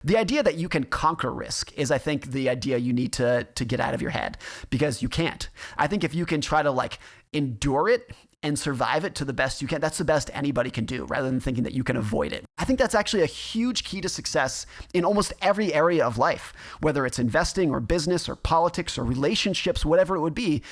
The idea that you can conquer risk is, I think, the idea you need to get out of your head, because you can't. I think if you can try to like endure it and survive it to the best you can, that's the best anybody can do, rather than thinking that you can avoid it. I think that's actually a huge key to success in almost every area of life, whether it's investing or business or politics or relationships, whatever it would be,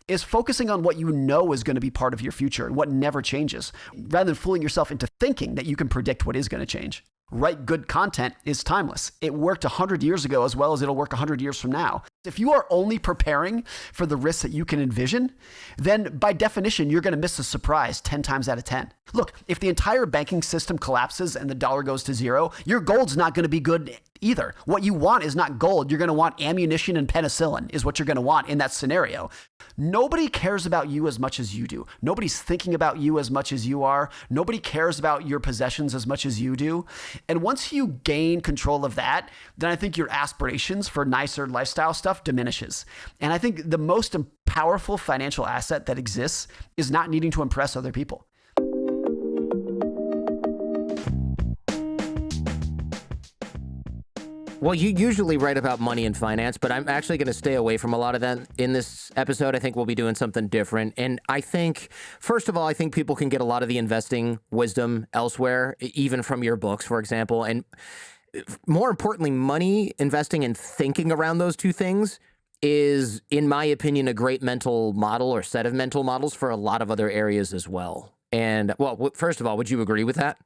is focusing on what you know is going to be part of your future and what never changes, rather than fooling yourself into thinking that you can predict what is going to change. Write good content is timeless. It worked 100 years ago as well as it'll work 100 years from now. If you are only preparing for the risks that you can envision, then by definition, you're going to miss a surprise 10 times out of 10. Look, if the entire banking system collapses and the dollar goes to zero, your gold's not going to be good either. What you want is not gold. You're going to want ammunition and penicillin is what you're going to want in that scenario. Nobody cares about you as much as you do. Nobody's thinking about you as much as you are. Nobody cares about your possessions as much as you do. And once you gain control of that, then I think your aspirations for nicer lifestyle stuff diminishes. And I think the most powerful financial asset that exists is not needing to impress other people. Well, you usually write about money and finance, but I'm actually going to stay away from a lot of that in this episode. I think we'll be doing something different. And I think, first of all, I think people can get a lot of the investing wisdom elsewhere, even from your books, for example. And more importantly, money, investing, and thinking around those two things is, in my opinion, a great mental model or set of mental models for a lot of other areas as well. And, well, first of all, would you agree with that?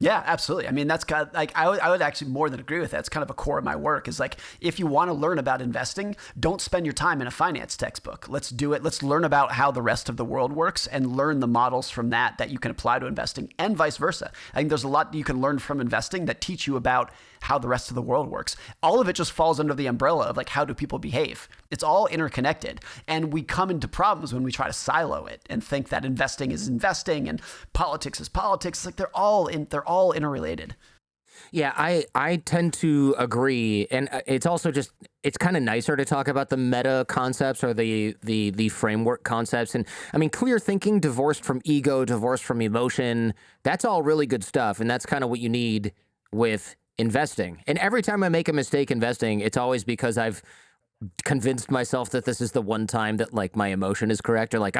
Yeah, absolutely. I mean, that's kind of like, I would actually more than agree with that. It's kind of a core of my work is like, if you want to learn about investing, don't spend your time in a finance textbook. Let's do it. Let's learn about how the rest of the world works and learn the models from that you can apply to investing, and vice versa. I think there's a lot you can learn from investing that teach you about how the rest of the world works. All of it just falls under the umbrella of like, how do people behave? It's all interconnected. And we come into problems when we try to silo it and think that investing is investing and politics is politics. It's like they're all interrelated. Yeah, I tend to agree. And it's also just, it's kind of nicer to talk about the meta concepts or the framework concepts. And I mean, clear thinking, divorced from ego, divorced from emotion, that's all really good stuff. And that's kind of what you need with investing. And every time I make a mistake investing, it's always because I've convinced myself that this is the one time that like my emotion is correct, or like,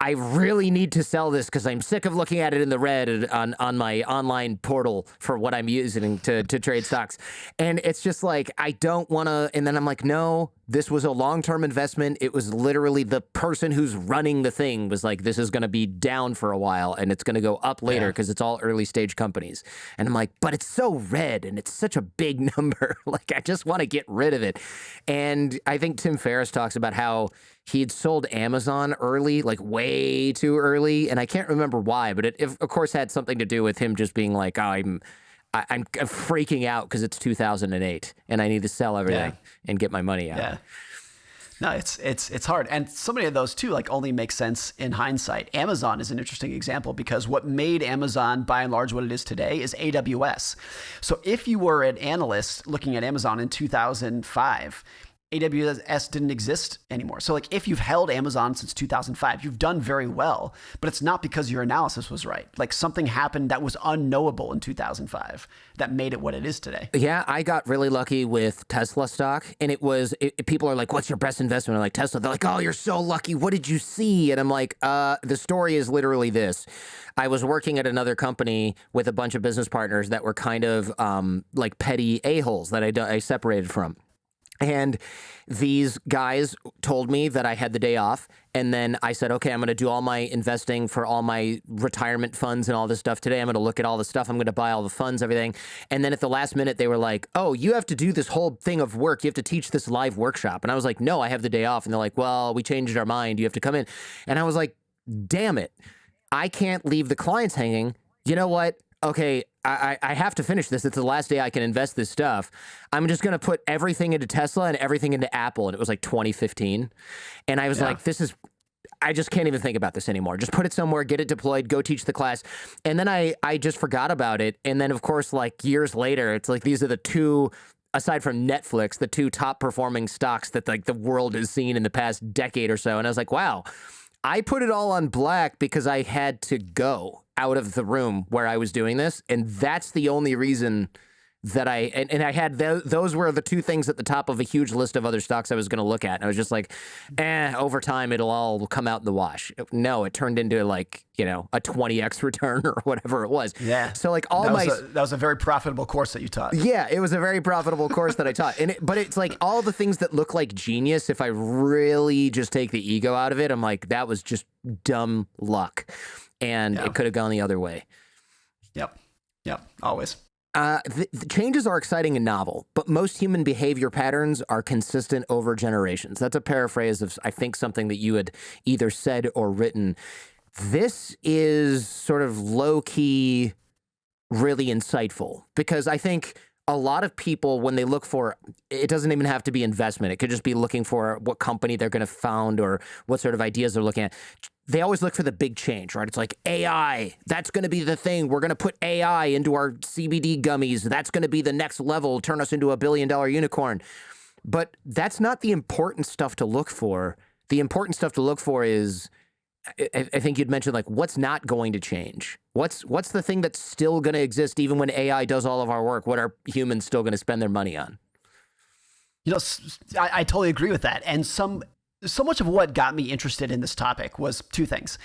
I really need to sell this because I'm sick of looking at it in the red on my online portal for what I'm using to trade stocks. And it's just like, I don't want to. And then I'm like, no, this was a long-term investment. It was literally the person who's running the thing was like, this is going to be down for a while and it's going to go up later because it's all early stage companies. And I'm like, but it's so red and it's such a big number. Like, I just want to get rid of it. And I think Tim Ferriss talks about how he'd sold Amazon early, like way too early. And I can't remember why, but it of course had something to do with him just being like, I'm freaking out because it's 2008 and I need to sell everything and get my money out. Yeah. No, it's hard. And so many of those too, like, only make sense in hindsight. Amazon is an interesting example because what made Amazon by and large what it is today is AWS. So if you were an analyst looking at Amazon in 2005, AWS didn't exist anymore. So like, if you've held Amazon since 2005, you've done very well, but it's not because your analysis was right. Like, something happened that was unknowable in 2005 that made it what it is today. Yeah, I got really lucky with Tesla stock, and people are like, what's your best investment? I'm like, Tesla. They're like, oh, you're so lucky. What did you see? And I'm like, the story is literally this. I was working at another company with a bunch of business partners that were kind of like petty a-holes that I separated from. And these guys told me that I had the day off. And then I said, okay, I'm going to do all my investing for all my retirement funds and all this stuff today. I'm going to look at all the stuff. I'm going to buy all the funds, everything. And then at the last minute, they were like, oh, you have to do this whole thing of work. You have to teach this live workshop. And I was like, no, I have the day off. And they're like, well, we changed our mind. You have to come in. And I was like, damn it. I can't leave the clients hanging. You know what? Okay, I have to finish this. It's the last day I can invest this stuff. I'm just going to put everything into Tesla and everything into Apple. And it was like 2015. And I was like, I just can't even think about this anymore. Just put it somewhere, get it deployed, go teach the class. And then I just forgot about it. And then, of course, like years later, it's like these are the two, aside from Netflix, the two top performing stocks that like the world has seen in the past decade or so. And I was like, wow, I put it all on black because I had to go out of the room where I was doing this. And that's the only reason that and I had those were the two things at the top of a huge list of other stocks I was going to look at. And I was just like, over time it'll all come out in the wash. No, it turned into like, a 20x return or whatever it was. Yeah. So like that was a very profitable course that you taught. Yeah, it was a very profitable course that I taught. But it's like all the things that look like genius, if I really just take the ego out of it, I'm like, that was just dumb luck. And it could have gone the other way. Yep. Always. The changes are exciting and novel, but most human behavior patterns are consistent over generations. That's a paraphrase of, I think, something that you had either said or written. This is sort of low-key, really insightful, because I think a lot of people, when they look for, it doesn't even have to be investment. It could just be looking for what company they're going to found or what sort of ideas they're looking at. They always look for the big change, right? It's like AI, that's going to be the thing. We're going to put AI into our CBD gummies. That's going to be the next level, turn us into $1 billion unicorn. But that's not the important stuff to look for. The important stuff to look for is, I think you'd mentioned, like, what's not going to change? What's the thing that's still going to exist even when AI does all of our work? What are humans still going to spend their money on? I totally agree with that. And so much of what got me interested in this topic was two things.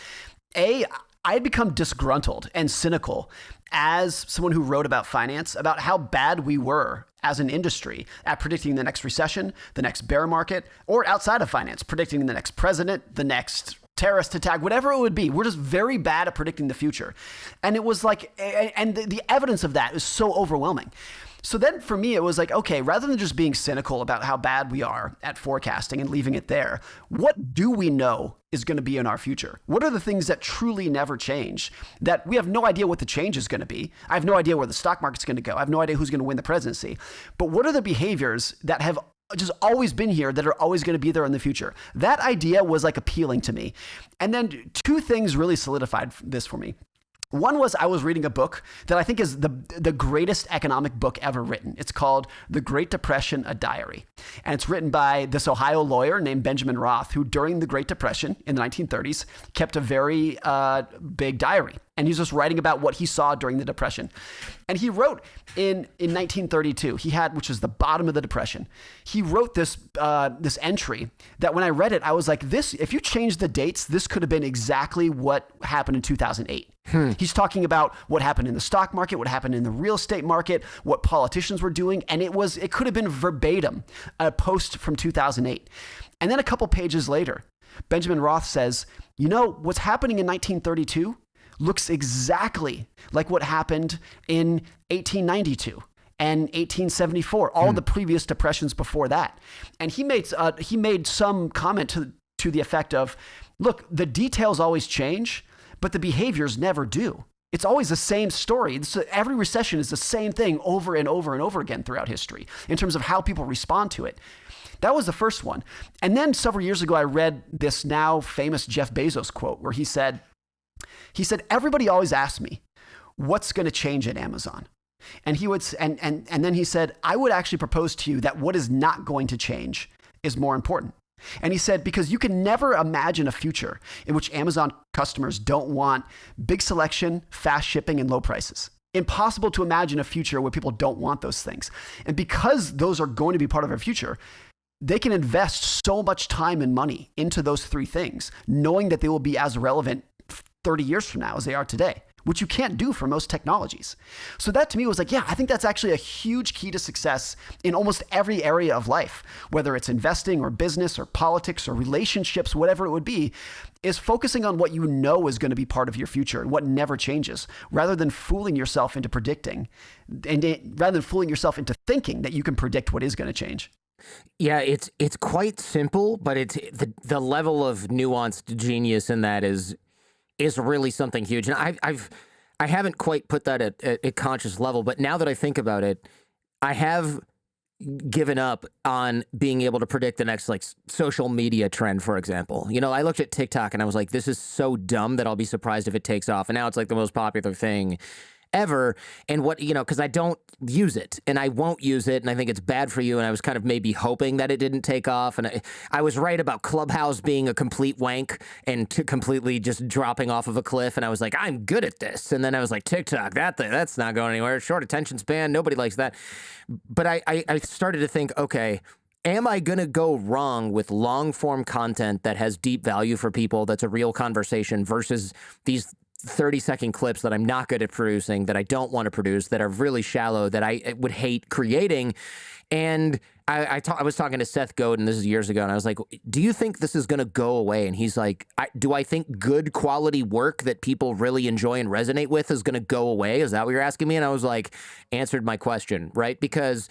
A, I had become disgruntled and cynical as someone who wrote about finance, about how bad we were as an industry at predicting the next recession, the next bear market, or outside of finance, predicting the next president, the next terrorist attack, whatever it would be. We're just very bad at predicting the future. And it was like, and the evidence of that is so overwhelming. So then for me, it was like, okay, rather than just being cynical about how bad we are at forecasting and leaving it there, what do we know is going to be in our future? What are the things that truly never change, that we have no idea what the change is going to be? I have no idea where the stock market's going to go. I have no idea who's going to win the presidency. But what are the behaviors that have just always been here, that are always going to be there in the future? That idea was like appealing to me. And then two things really solidified this for me. One was, I was reading a book that I think is the greatest economic book ever written. It's called The Great Depression, A Diary. And it's written by this Ohio lawyer named Benjamin Roth, who during the Great Depression in the 1930s kept a very big diary. And he's just writing about what he saw during the Depression. And he wrote in 1932, which is the bottom of the Depression, he wrote this entry that when I read it, I was like, if you change the dates, this could have been exactly what happened in 2008. He's talking about what happened in the stock market, what happened in the real estate market, what politicians were doing. And it could have been verbatim a post from 2008. And then a couple pages later, Benjamin Roth says, what's happening in 1932 looks exactly like what happened in 1892 and 1874, all the previous depressions before that. And he made some comment to the effect of, look, the details always change, but the behaviors never do. It's always the same story. Every recession is the same thing over and over and over again throughout history in terms of how people respond to it. That was the first one. And then several years ago, I read this now famous Jeff Bezos quote where he said, everybody always asks me, what's going to change at Amazon? And he would, and then he said, I would actually propose to you that what is not going to change is more important. And he said, because you can never imagine a future in which Amazon customers don't want big selection, fast shipping, and low prices. Impossible to imagine a future where people don't want those things. And because those are going to be part of our future, they can invest so much time and money into those three things, knowing that they will be as relevant 30 years from now as they are today, which you can't do for most technologies. So that to me was like, yeah, I think that's actually a huge key to success in almost every area of life, whether it's investing or business or politics or relationships, whatever it would be, is focusing on what you know is going to be part of your future and what never changes, rather than fooling yourself into predicting, rather than fooling yourself into thinking that you can predict what is going to change. Yeah, it's quite simple, but it's the level of nuanced genius in that is really something huge. And I haven't quite put that at a conscious level, but now that I think about it, I have given up on being able to predict the next social media trend, for example. I looked at TikTok and I was like, this is so dumb that I'll be surprised if it takes off. And now it's like the most popular thing. ever. And what, because I don't use it and I won't use it. And I think it's bad for you. And I was kind of maybe hoping that it didn't take off. And I was right about Clubhouse being a complete wank and completely just dropping off of a cliff. And I was like, I'm good at this. And then I was like, TikTok, that's not going anywhere. Short attention span. Nobody likes that. But I started to think, okay, am I going to go wrong with long form content that has deep value for people, that's a real conversation, versus these 30-second clips that I'm not good at producing, that I don't want to produce, that are really shallow, that I would hate creating? And I was talking to Seth Godin, this is years ago, and I was like, do you think this is going to go away? And he's like, do I think good quality work that people really enjoy and resonate with is going to go away? Is that what you're asking me? And I was like, answered my question, right? Because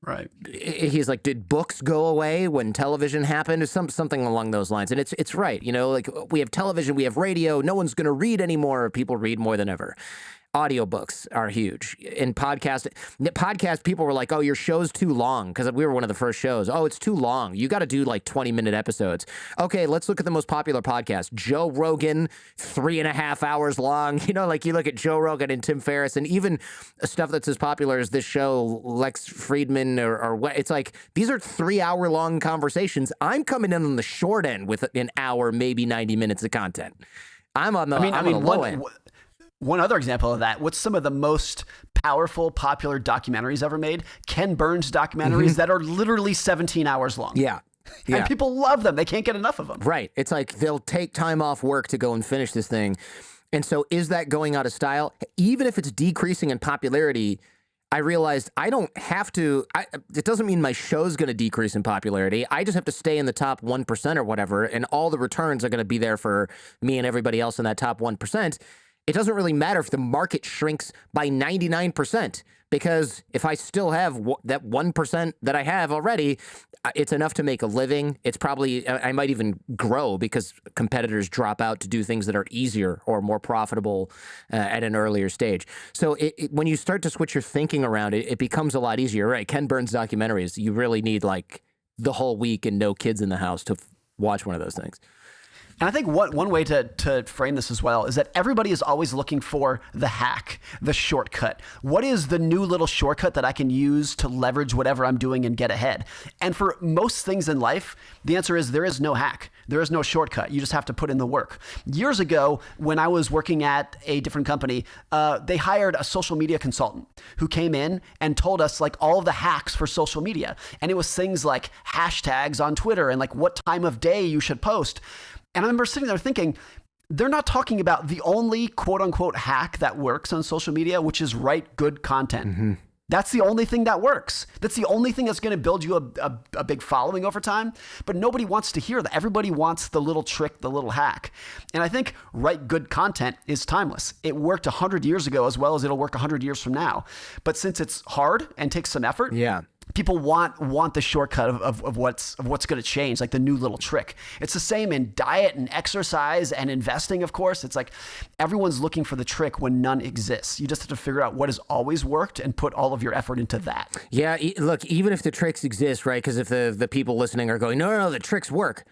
right. He's like, did books go away when television happened? Or something along those lines. And it's right. Like we have television, we have radio. No one's going to read anymore. People read more than ever. Audiobooks are huge. In podcast, people were like, oh, your show's too long, because we were one of the first shows. Oh, it's too long. You got to do like 20-minute episodes. Okay, let's look at the most popular podcast. Joe Rogan, 3.5 hours long. Like you look at Joe Rogan and Tim Ferriss, and even stuff that's as popular as this show, Lex Friedman or what. It's like, these are 3-hour long conversations. I'm coming in on the short end with an hour, maybe 90 minutes of content. I'm on the low end. One other example of that, what's some of the most powerful, popular documentaries ever made? Ken Burns documentaries that are literally 17 hours long. Yeah. And people love them. They can't get enough of them. Right. It's like they'll take time off work to go and finish this thing. And so is that going out of style? Even if it's decreasing in popularity, I realized I don't have to, it doesn't mean my show's going to decrease in popularity. I just have to stay in the top 1% or whatever, and all the returns are going to be there for me and everybody else in that top 1%. It doesn't really matter if the market shrinks by 99%, because if I still have that 1% that I have already, it's enough to make a living. It's probably, I might even grow because competitors drop out to do things that are easier or more profitable at an earlier stage. So when you start to switch your thinking around it, it becomes a lot easier, right? Ken Burns documentaries, you really need like the whole week and no kids in the house to watch one of those things. And I think one way to frame this as well is that everybody is always looking for the hack, the shortcut. What is the new little shortcut that I can use to leverage whatever I'm doing and get ahead? And for most things in life, the answer is there is no hack. There is no shortcut. You just have to put in the work. Years ago, when I was working at a different company, they hired a social media consultant who came in and told us like all of the hacks for social media. And it was things like hashtags on Twitter and like what time of day you should post. And I remember sitting there thinking, they're not talking about the only quote unquote hack that works on social media, which is write good content. Mm-hmm. That's the only thing that works. That's the only thing that's going to build you a big following over time. But nobody wants to hear that. Everybody wants the little trick, the little hack. And I think write good content is timeless. It worked 100 years ago as well as it'll work 100 years from now. But since it's hard and takes some effort, people want the shortcut of what's going to change, like the new little trick. It's the same in diet and exercise and investing, of course. It's like everyone's looking for the trick when none exists. You just have to figure out what has always worked and put all of your effort into that. Yeah, look, even if the tricks exist, right? Because if the people listening are going, no, the tricks work,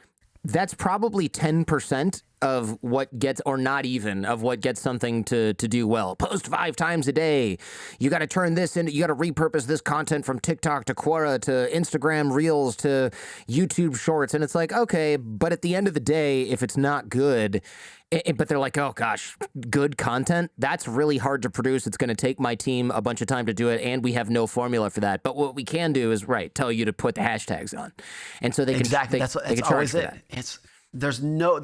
that's probably 10% of what gets, or not even, of what gets something to do well. Post 5 times a day. You got to turn this into, you got to repurpose this content from TikTok to Quora to Instagram Reels to YouTube Shorts. And it's like, okay, but at the end of the day, if it's not good, but they're like, oh gosh, good content, that's really hard to produce. It's going to take my team a bunch of time to do it, and we have no formula for that. But what we can do is, tell you to put the hashtags on. And so they can, exactly. That's always it. There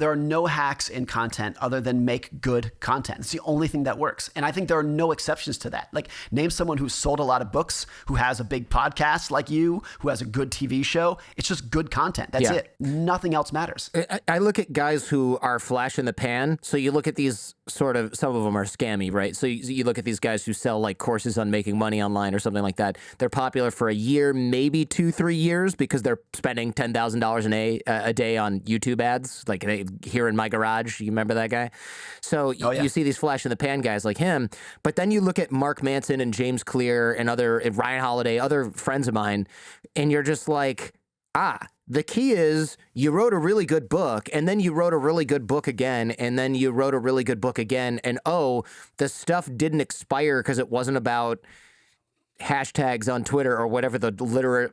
are no hacks in content other than make good content. It's the only thing that works. And I think there are no exceptions to that. Like, name someone who's sold a lot of books, who has a big podcast like you, who has a good TV show. It's just good content. That's it. Nothing else matters. I look at guys who are flash in the pan. So you look at these sort of, some of them are scammy, right? So you look at these guys who sell like courses on making money online or something like that. They're popular for a year, maybe 2-3 years, because they're spending $10,000 a day on YouTube ads. Like here in my garage, you remember that guy? So you see these flash in the pan guys like him, but then you look at Mark Manson and James Clear and Ryan Holiday, other friends of mine, and you're just like, The key is you wrote a really good book, and then you wrote a really good book again, and then you wrote a really good book again, and the stuff didn't expire because it wasn't about hashtags on Twitter or whatever the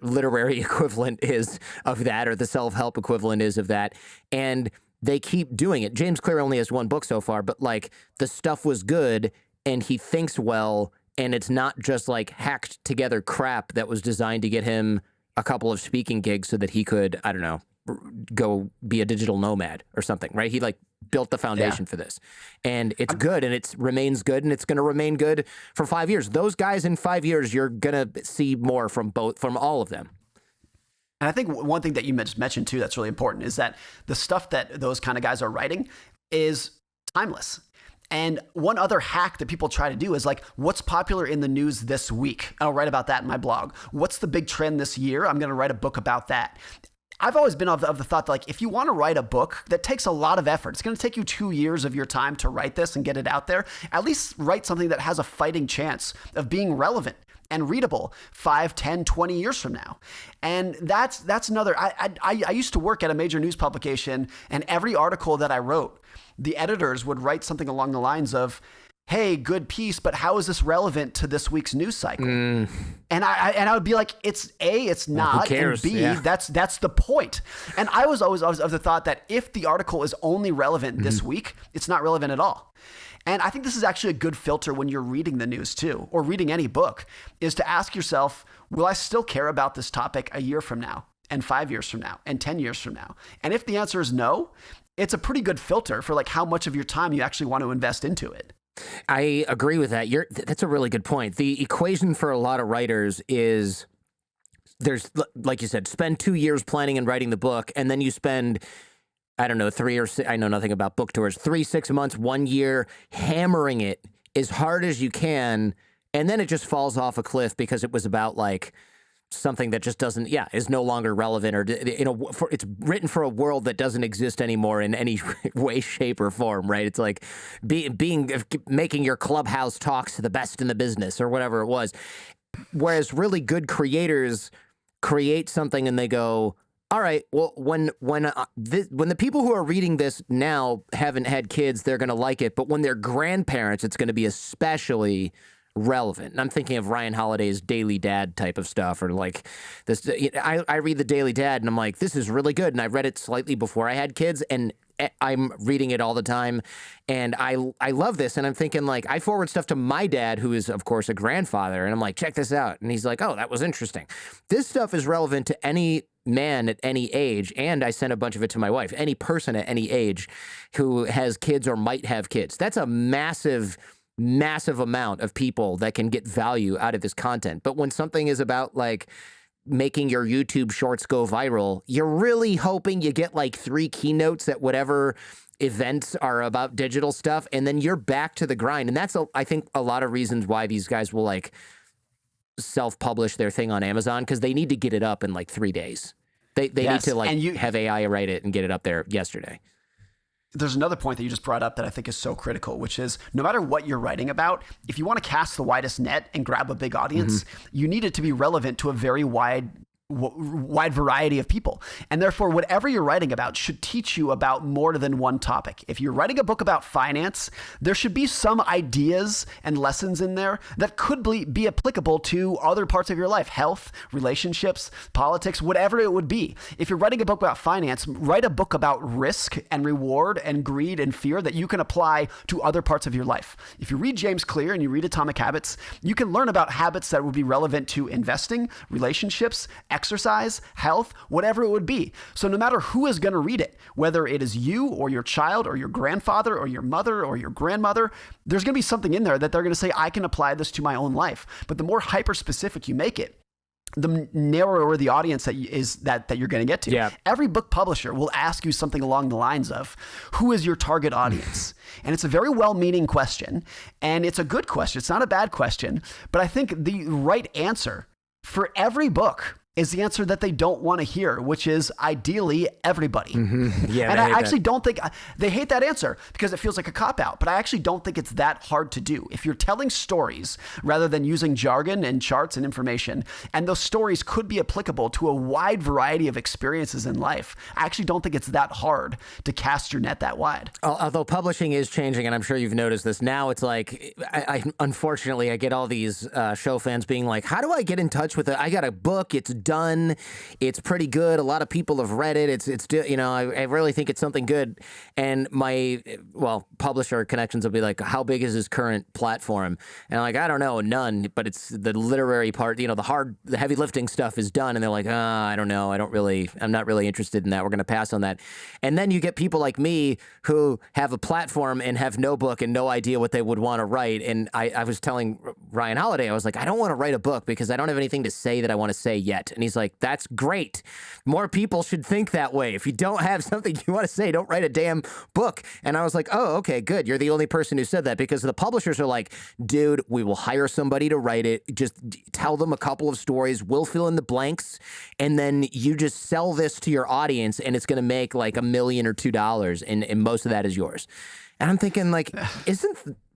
literary equivalent is of that, or the self-help equivalent is of that. And they keep doing it. James Clear only has one book so far, but like the stuff was good and he thinks well, and it's not just like hacked together crap that was designed to get him a couple of speaking gigs so that he could, I don't know, go be a digital nomad or something, right? He like built the foundation for this, and it's good, and it remains good, and it's going to remain good for 5 years. Those guys in 5 years, you're going to see more from all of them. And I think one thing that you just mentioned too that's really important is that the stuff that those kind of guys are writing is timeless. And one other hack that people try to do is like, what's popular in the news this week? I'll write about that in my blog. What's the big trend this year? I'm going to write a book about that. I've always been of the thought that like, if you want to write a book that takes a lot of effort, it's going to take you 2 years of your time to write this and get it out there. At least write something that has a fighting chance of being relevant and readable 5, 10, 20 years from now. And that's another, I used to work at a major news publication, and every article that I wrote, the editors would write something along the lines of, hey, good piece, but how is this relevant to this week's news cycle? And I would be like, it's not, who cares? and B, that's the point. And I was always of the thought that if the article is only relevant this week, it's not relevant at all. And I think this is actually a good filter when you're reading the news too, or reading any book, is to ask yourself, will I still care about this topic a year from now, and 5 years from now, and 10 years from now? And if the answer is no, it's a pretty good filter for like how much of your time you actually want to invest into it. I agree with that. That's a really good point. The equation for a lot of writers is there's, like you said, spend 2 years planning and writing the book, and then you spend, I don't know, 3 or 6, I know nothing about book tours, 3, 6 months, 1 year, hammering it as hard as you can, and then it just falls off a cliff because it was about like something that just doesn't, is no longer relevant, or it's written for a world that doesn't exist anymore in any way, shape, or form, right? It's like making your Clubhouse talks the best in the business or whatever it was. Whereas really good creators create something and they go, all right, well, when the people who are reading this now haven't had kids, they're going to like it. But when they're grandparents, it's going to be especially relevant. And I'm thinking of Ryan Holiday's Daily Dad type of stuff, or like this. I read the Daily Dad and I'm like, this is really good. And I read it slightly before I had kids, and I'm reading it all the time, and I love this. And I'm thinking, like, I forward stuff to my dad, who is of course a grandfather, and I'm like, check this out. And he's like, oh, that was interesting. This stuff is relevant to any man at any age. And I sent a bunch of it to my wife, any person at any age who has kids or might have kids. That's a massive amount of people that can get value out of this content. But when something is about like making your YouTube shorts go viral, you're really hoping you get like 3 keynotes at whatever events are about digital stuff, and then you're back to the grind. And that's, I think, a lot of reasons why these guys will like self-publish their thing on Amazon, because they need to get it up in like 3 days. They need to like have AI write it and get it up there yesterday. There's another point that you just brought up that I think is so critical, which is no matter what you're writing about, if you want to cast the widest net and grab a big audience, you need it to be relevant to a very wide variety of people. And therefore, whatever you're writing about should teach you about more than one topic. If you're writing a book about finance, there should be some ideas and lessons in there that could be applicable to other parts of your life: health, relationships, politics, whatever it would be. If you're writing a book about finance, write a book about risk and reward and greed and fear that you can apply to other parts of your life. If you read James Clear and you read Atomic Habits, you can learn about habits that would be relevant to investing, relationships, exercise, health, whatever it would be. So no matter who is going to read it, whether it is you or your child or your grandfather or your mother or your grandmother, there's going to be something in there that they're going to say, I can apply this to my own life. But the more hyper-specific you make it, the narrower the audience that you're going to get to. Yeah. Every book publisher will ask you something along the lines of, who is your target audience? And it's a very well-meaning question, and it's a good question. It's not a bad question, but I think the right answer for every book is the answer that they don't want to hear, which is ideally everybody. Yeah, and I actually don't think they hate that answer because it feels like a cop-out, but I actually don't think it's that hard to do. If you're telling stories rather than using jargon and charts and information, and those stories could be applicable to a wide variety of experiences in life, I actually don't think it's that hard to cast your net that wide. Although publishing is changing, and I'm sure you've noticed this, now it's like, unfortunately, I get all these show fans being like, how do I get in touch with it? I got a book, it's done, it's pretty good, a lot of people have read it, it's I really think it's something good, and my publisher connections will be like, how big is his current platform? And I'm like, I don't know, none, but it's the literary part, the heavy lifting stuff is done, and they're like, I don't know, I'm not really interested in that, we're going to pass on that. And then you get people like me who have a platform and have no book and no idea what they would want to write, and I was telling Ryan Holiday, I was like, I don't want to write a book because I don't have anything to say that I want to say yet. And he's like, that's great. More people should think that way. If you don't have something you want to say, don't write a damn book. And I was like, oh, okay, good. You're the only person who said that, because the publishers are like, dude, we will hire somebody to write it. Just tell them a couple of stories. We'll fill in the blanks. And then you just sell this to your audience and it's going to make like $1 million or $2 and most of that is yours. And I'm thinking like,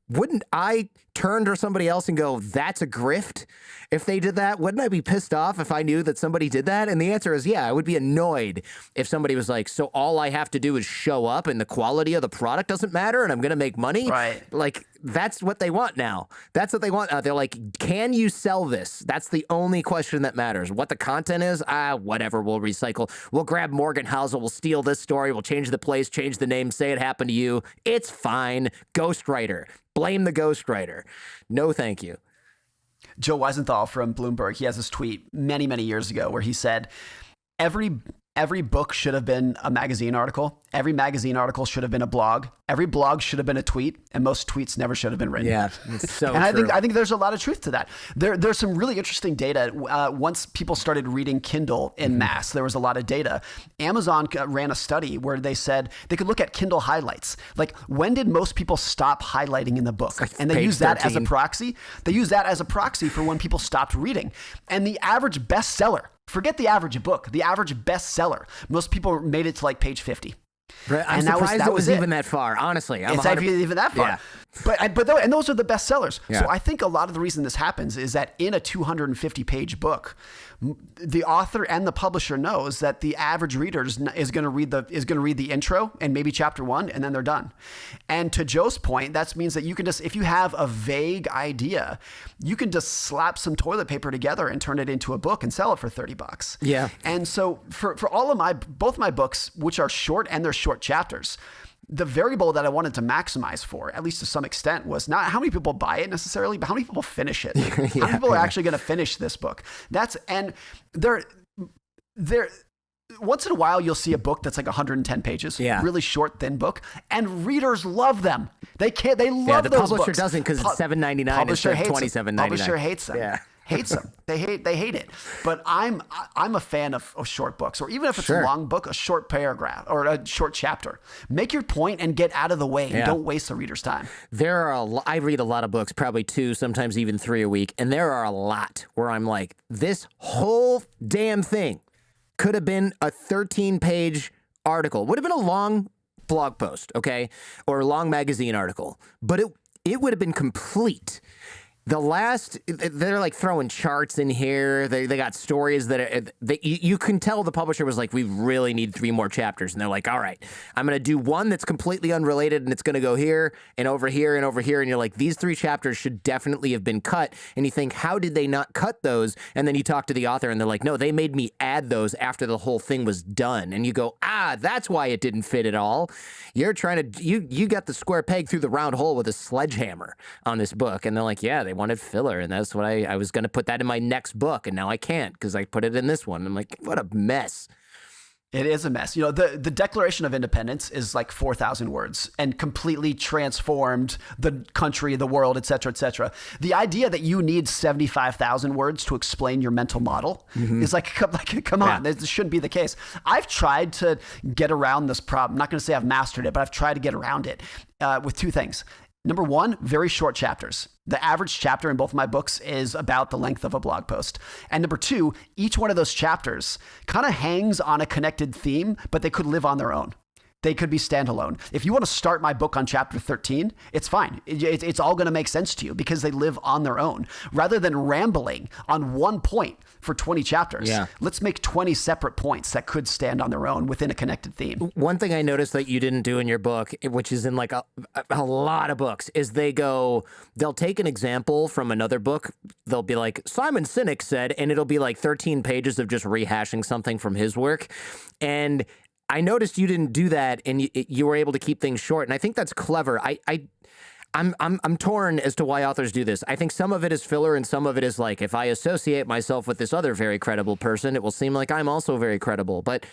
wouldn't I turn to somebody else and go, that's a grift? If they did that, wouldn't I be pissed off if I knew that somebody did that? And the answer is, yeah, I would be annoyed if somebody was like, so all I have to do is show up and the quality of the product doesn't matter and I'm going to make money? Right. Like, that's what they want now. That's what they want. They're like, can you sell this? That's the only question that matters. What the content is, whatever, we'll recycle. We'll grab Morgan Housel, we'll steal this story, we'll change the place, change the name, say it happened to you. It's fine. Ghostwriter. Blame the ghostwriter. No, thank you. Joe Weisenthal from Bloomberg, he has this tweet many, many years ago where he said, every book should have been a magazine article. Every magazine article should have been a blog. Every blog should have been a tweet, and most tweets never should have been written. Yeah, it's so and true. I think there's a lot of truth to that. There's some really interesting data. Once people started reading Kindle in mass, there was a lot of data. Amazon ran a study where they said they could look at Kindle highlights. Like, when did most people stop highlighting in the book? And they use that 13. As a proxy. They use that as a proxy for when people stopped reading. And the average bestseller, forget the average book, the average bestseller, most people made it to like page 50. Right. I'm surprised it was even that far, honestly. It's even that far. Yeah. But those are the best sellers. Yeah. So I think a lot of the reason this happens is that in a 250-page book, the author and the publisher knows that the average reader is going to read the intro and maybe chapter 1, and then they're done. And to Joe's point, that means that you can just, if you have a vague idea, you can just slap some toilet paper together and turn it into a book and sell it for $30. Yeah. And so for both my books, which are short and they're short chapters, the variable that I wanted to maximize for, at least to some extent, was not how many people buy it necessarily, but how many people finish it. How many people are actually going to finish this book? And there, once in a while, you'll see a book that's like 110 pages, really short, thin book, and readers love them. They love those books. The publisher doesn't because it's $7.99 instead of $27.99. Publisher hates them. Yeah. Hates them. They hate it. But I'm a fan of short books, or even if it's a long book, a short paragraph or a short chapter. Make your point and get out of the way, and don't waste the reader's time. I read a lot of books, probably 2, sometimes even 3 a week, and there are a lot where I'm like, this whole damn thing could have been a 13-page article. Would have been a long blog post, okay, or a long magazine article, but it would have been complete. They're like throwing charts in here. They got stories that you can tell the publisher was like, we really need 3 more chapters. And they're like, all right, I'm going to do one that's completely unrelated and it's going to go here and over here and over here. And you're like, these 3 chapters should definitely have been cut. And you think, how did they not cut those? And then you talk to the author and they're like, no, they made me add those after the whole thing was done. And you go, that's why it didn't fit at all. You're trying to, you got the square peg through the round hole with a sledgehammer on this book. And they're like, yeah, they wanted filler, and that's what I was going to put that in my next book, and now I can't because I put it in this one. I'm like, what a mess. It is a mess. The Declaration of Independence is like 4,000 words and completely transformed the country, the world, et cetera, et cetera. The idea that you need 75,000 words to explain your mental model is like, come on, this shouldn't be the case. I've tried to get around this problem. I'm not going to say I've mastered it, but I've tried to get around it with 2 things. Number one, very short chapters. The average chapter in both of my books is about the length of a blog post. And number two, each one of those chapters kind of hangs on a connected theme, but they could live on their own. They could be standalone. If you want to start my book on chapter 13, it's fine. It's all going to make sense to you because they live on their own. Rather than rambling on one point for 20 chapters, let's make 20 separate points that could stand on their own within a connected theme. One thing I noticed that you didn't do in your book, which is in like a lot of books, is they'll take an example from another book. They'll be like, Simon Sinek said, and it'll be like 13 pages of just rehashing something from his work. And I noticed you didn't do that, and you were able to keep things short, and I think that's clever. I'm torn as to why authors do this. I think some of it is filler, and some of it is like, if I associate myself with this other very credible person, it will seem like I'm also very credible. But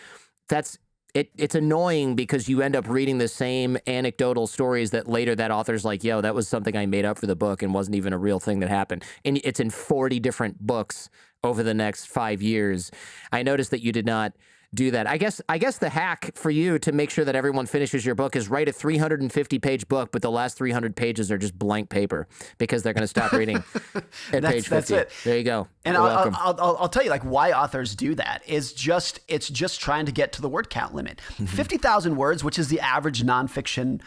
it's annoying because you end up reading the same anecdotal stories that later that author's like, yo, that was something I made up for the book and wasn't even a real thing that happened. And it's in 40 different books over the next 5 years. I noticed that you did not do that. I guess the hack for you to make sure that everyone finishes your book is write a 350-page book, but the last 300 pages are just blank paper because they're going to stop reading at page 50. That's it. There you go. And I'll tell you like why authors do that is it's just trying to get to the word count limit. 50,000 words, which is the average nonfiction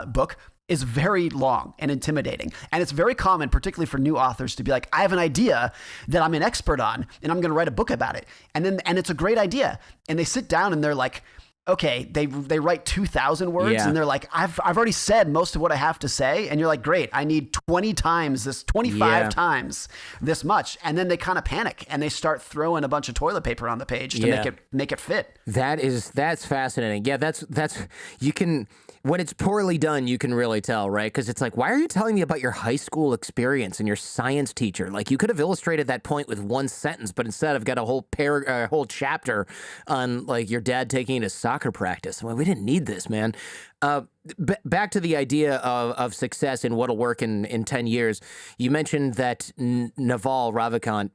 book, is very long and intimidating. And it's very common, particularly for new authors, to be like, I have an idea that I'm an expert on and I'm going to write a book about it. And it's a great idea. And they sit down and they're like, okay, they write 2,000 words and they're like, I've already said most of what I have to say. And you're like, great, I need 20 times this, 25 times this much. And then they kind of panic and they start throwing a bunch of toilet paper on the page to make it fit. That's fascinating. Yeah, that's you can, when it's poorly done, you can really tell, right? Because it's like, why are you telling me about your high school experience and your science teacher? Like, you could have illustrated that point with one sentence, but instead I've got a whole chapter on like your dad taking you to soccer practice. Well, we didn't need this, man. Back to the idea of success and what'll work in 10 years. You mentioned that Naval Ravikant,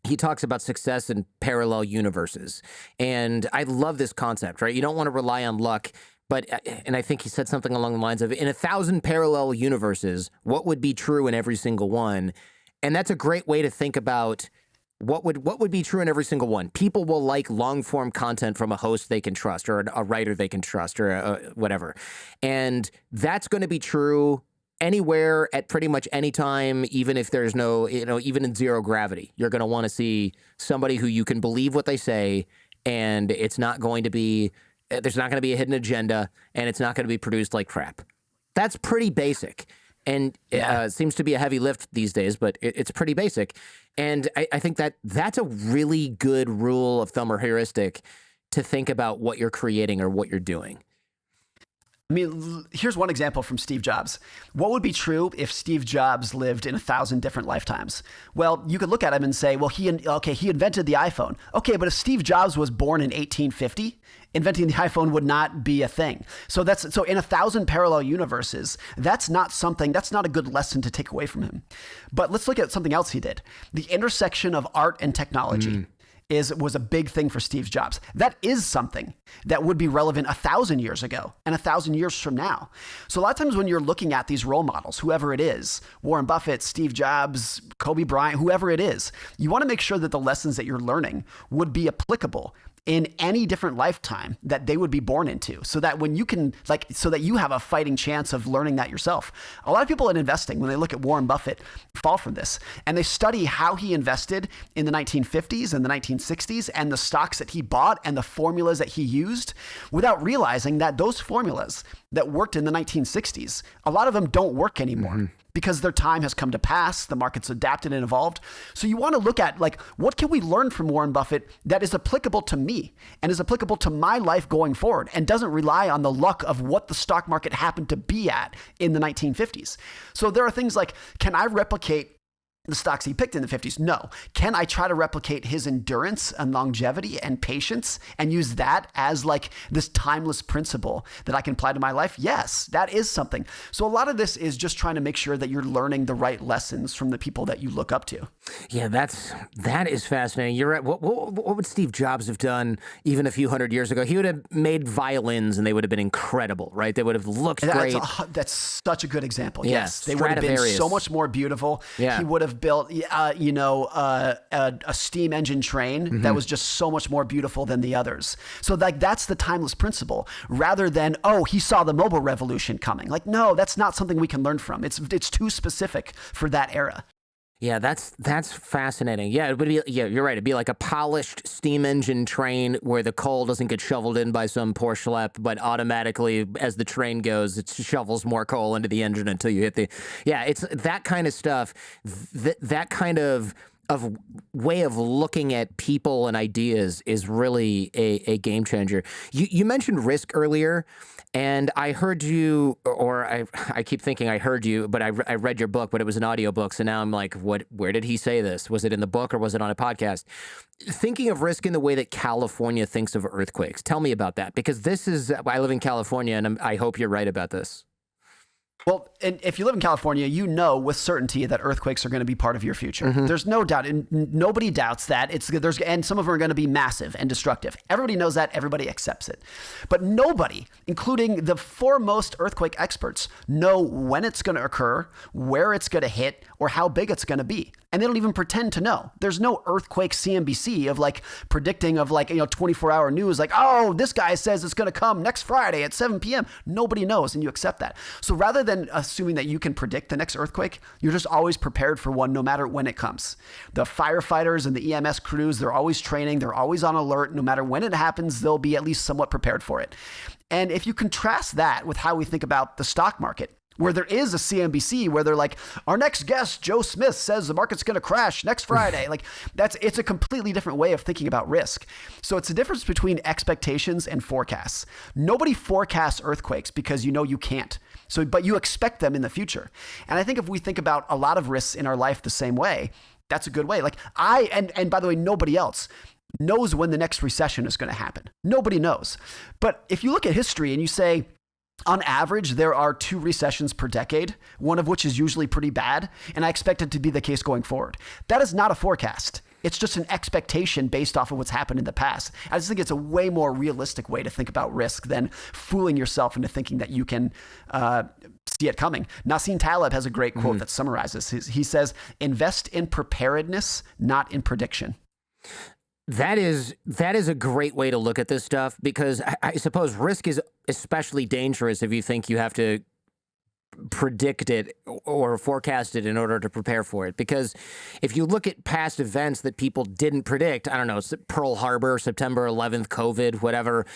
he talks about success in parallel universes. And I love this concept, right? You don't want to rely on luck. But, and I think he said something along the lines of, in 1,000 parallel universes, what would be true in every single one? And that's a great way to think about what would be true in every single one. People will like long-form content from a host they can trust, or a writer they can trust, or whatever. And that's going to be true anywhere at pretty much any time, even if there's no, even in zero gravity. You're going to want to see somebody who you can believe what they say, and it's not going to be... There's not going to be a hidden agenda, and it's not going to be produced like crap. That's pretty basic, and it seems to be a heavy lift these days, but it's pretty basic. And I think that's a really good rule of thumb or heuristic to think about what you're creating or what you're doing. I mean, here's one example from Steve Jobs. What would be true if Steve Jobs lived in 1,000 different lifetimes? Well, you could look at him and say, well, he invented the iPhone. Okay, but if Steve Jobs was born in 1850, inventing the iPhone would not be a thing. So in 1,000 parallel universes, that's not a good lesson to take away from him. But let's look at something else he did. The intersection of art and technology. Was a big thing for Steve Jobs. That is something that would be relevant 1,000 years ago and 1,000 years from now. So a lot of times when you're looking at these role models, whoever it is, Warren Buffett, Steve Jobs, Kobe Bryant, whoever it is, you want to make sure that the lessons that you're learning would be applicable in any different lifetime that they would be born into, so that when you can, so that you have a fighting chance of learning that yourself. A lot of people in investing, when they look at Warren Buffett, fall from this, and they study how he invested in the 1950s and the 1960s and the stocks that he bought and the formulas that he used, without realizing that those formulas that worked in the 1960s, a lot of them don't work anymore. Because their time has come to pass, the market's adapted and evolved. So you want to look at, what can we learn from Warren Buffett that is applicable to me and is applicable to my life going forward and doesn't rely on the luck of what the stock market happened to be at in the 1950s. So there are things like, can I replicate the stocks he picked in the 50s? No. Can I try to replicate his endurance and longevity and patience and use that as like this timeless principle that I can apply to my life? Yes, that is something. So a lot of this is just trying to make sure that you're learning the right lessons from the people that you look up to. Yeah, that is fascinating. You're right. What would Steve Jobs have done even a few hundred years ago? He would have made violins and they would have been incredible, right? They would have looked great. That's such a good example. Yeah, yes, they would have been so much more beautiful. Yeah. He would have built, a steam engine train that was just so much more beautiful than the others. So like that's the timeless principle, rather than, oh, he saw the mobile revolution coming. Like, no, that's not something we can learn from. It's too specific for that era. Yeah, that's fascinating. Yeah, it would be. Yeah, you're right. It'd be like a polished steam engine train where the coal doesn't get shoveled in by some poor schlep, but automatically, as the train goes, it shovels more coal into the engine until you hit the. Yeah, it's that kind of stuff. That kind of way of looking at people and ideas is really a game changer. You mentioned risk earlier. And I heard you, or I keep thinking I heard you, but I read your book, but it was an audiobook. So now I'm like, where did he say this? Was it in the book or was it on a podcast? Thinking of risk in the way that California thinks of earthquakes. Tell me about that, because I live in California and I hope you're right about this. Well, and if you live in California, you know with certainty that earthquakes are going to be part of your future. There's no doubt, and nobody doubts that. And some of them are going to be massive and destructive. Everybody knows that. Everybody accepts it. But nobody, including the foremost earthquake experts, know when it's going to occur, where it's going to hit, or how big it's going to be. And they don't even pretend to know. There's no earthquake CNBC of like predicting of like, 24-hour news, like, oh, this guy says it's going to come next Friday at 7 p.m. Nobody knows, and you accept that. So rather than assuming that you can predict the next earthquake, you're just always prepared for one no matter when it comes. The firefighters and the EMS crews, they're always training, they're always on alert. No matter when it happens, they'll be at least somewhat prepared for it. And if you contrast that with how we think about the stock market, where there is a CNBC where they're like, our next guest, Joe Smith, says the market's going to crash next Friday. Like it's a completely different way of thinking about risk. So it's a difference between expectations and forecasts. Nobody forecasts earthquakes because you can't. But you expect them in the future. And I think if we think about a lot of risks in our life the same way, that's a good way. Like and by the way, nobody else knows when the next recession is going to happen. Nobody knows. But if you look at history and you say, on average, there are 2 recessions per decade, one of which is usually pretty bad, and I expect it to be the case going forward. That is not a forecast. It's just an expectation based off of what's happened in the past. I just think it's a way more realistic way to think about risk than fooling yourself into thinking that you can see it coming. Nassim Taleb has a great quote that summarizes. He says, invest in preparedness, not in prediction. That is a great way to look at this stuff, because I suppose risk is especially dangerous if you think you have to predict it or forecast it in order to prepare for it. Because if you look at past events that people didn't predict, I don't know, Pearl Harbor, September 11th, COVID, whatever,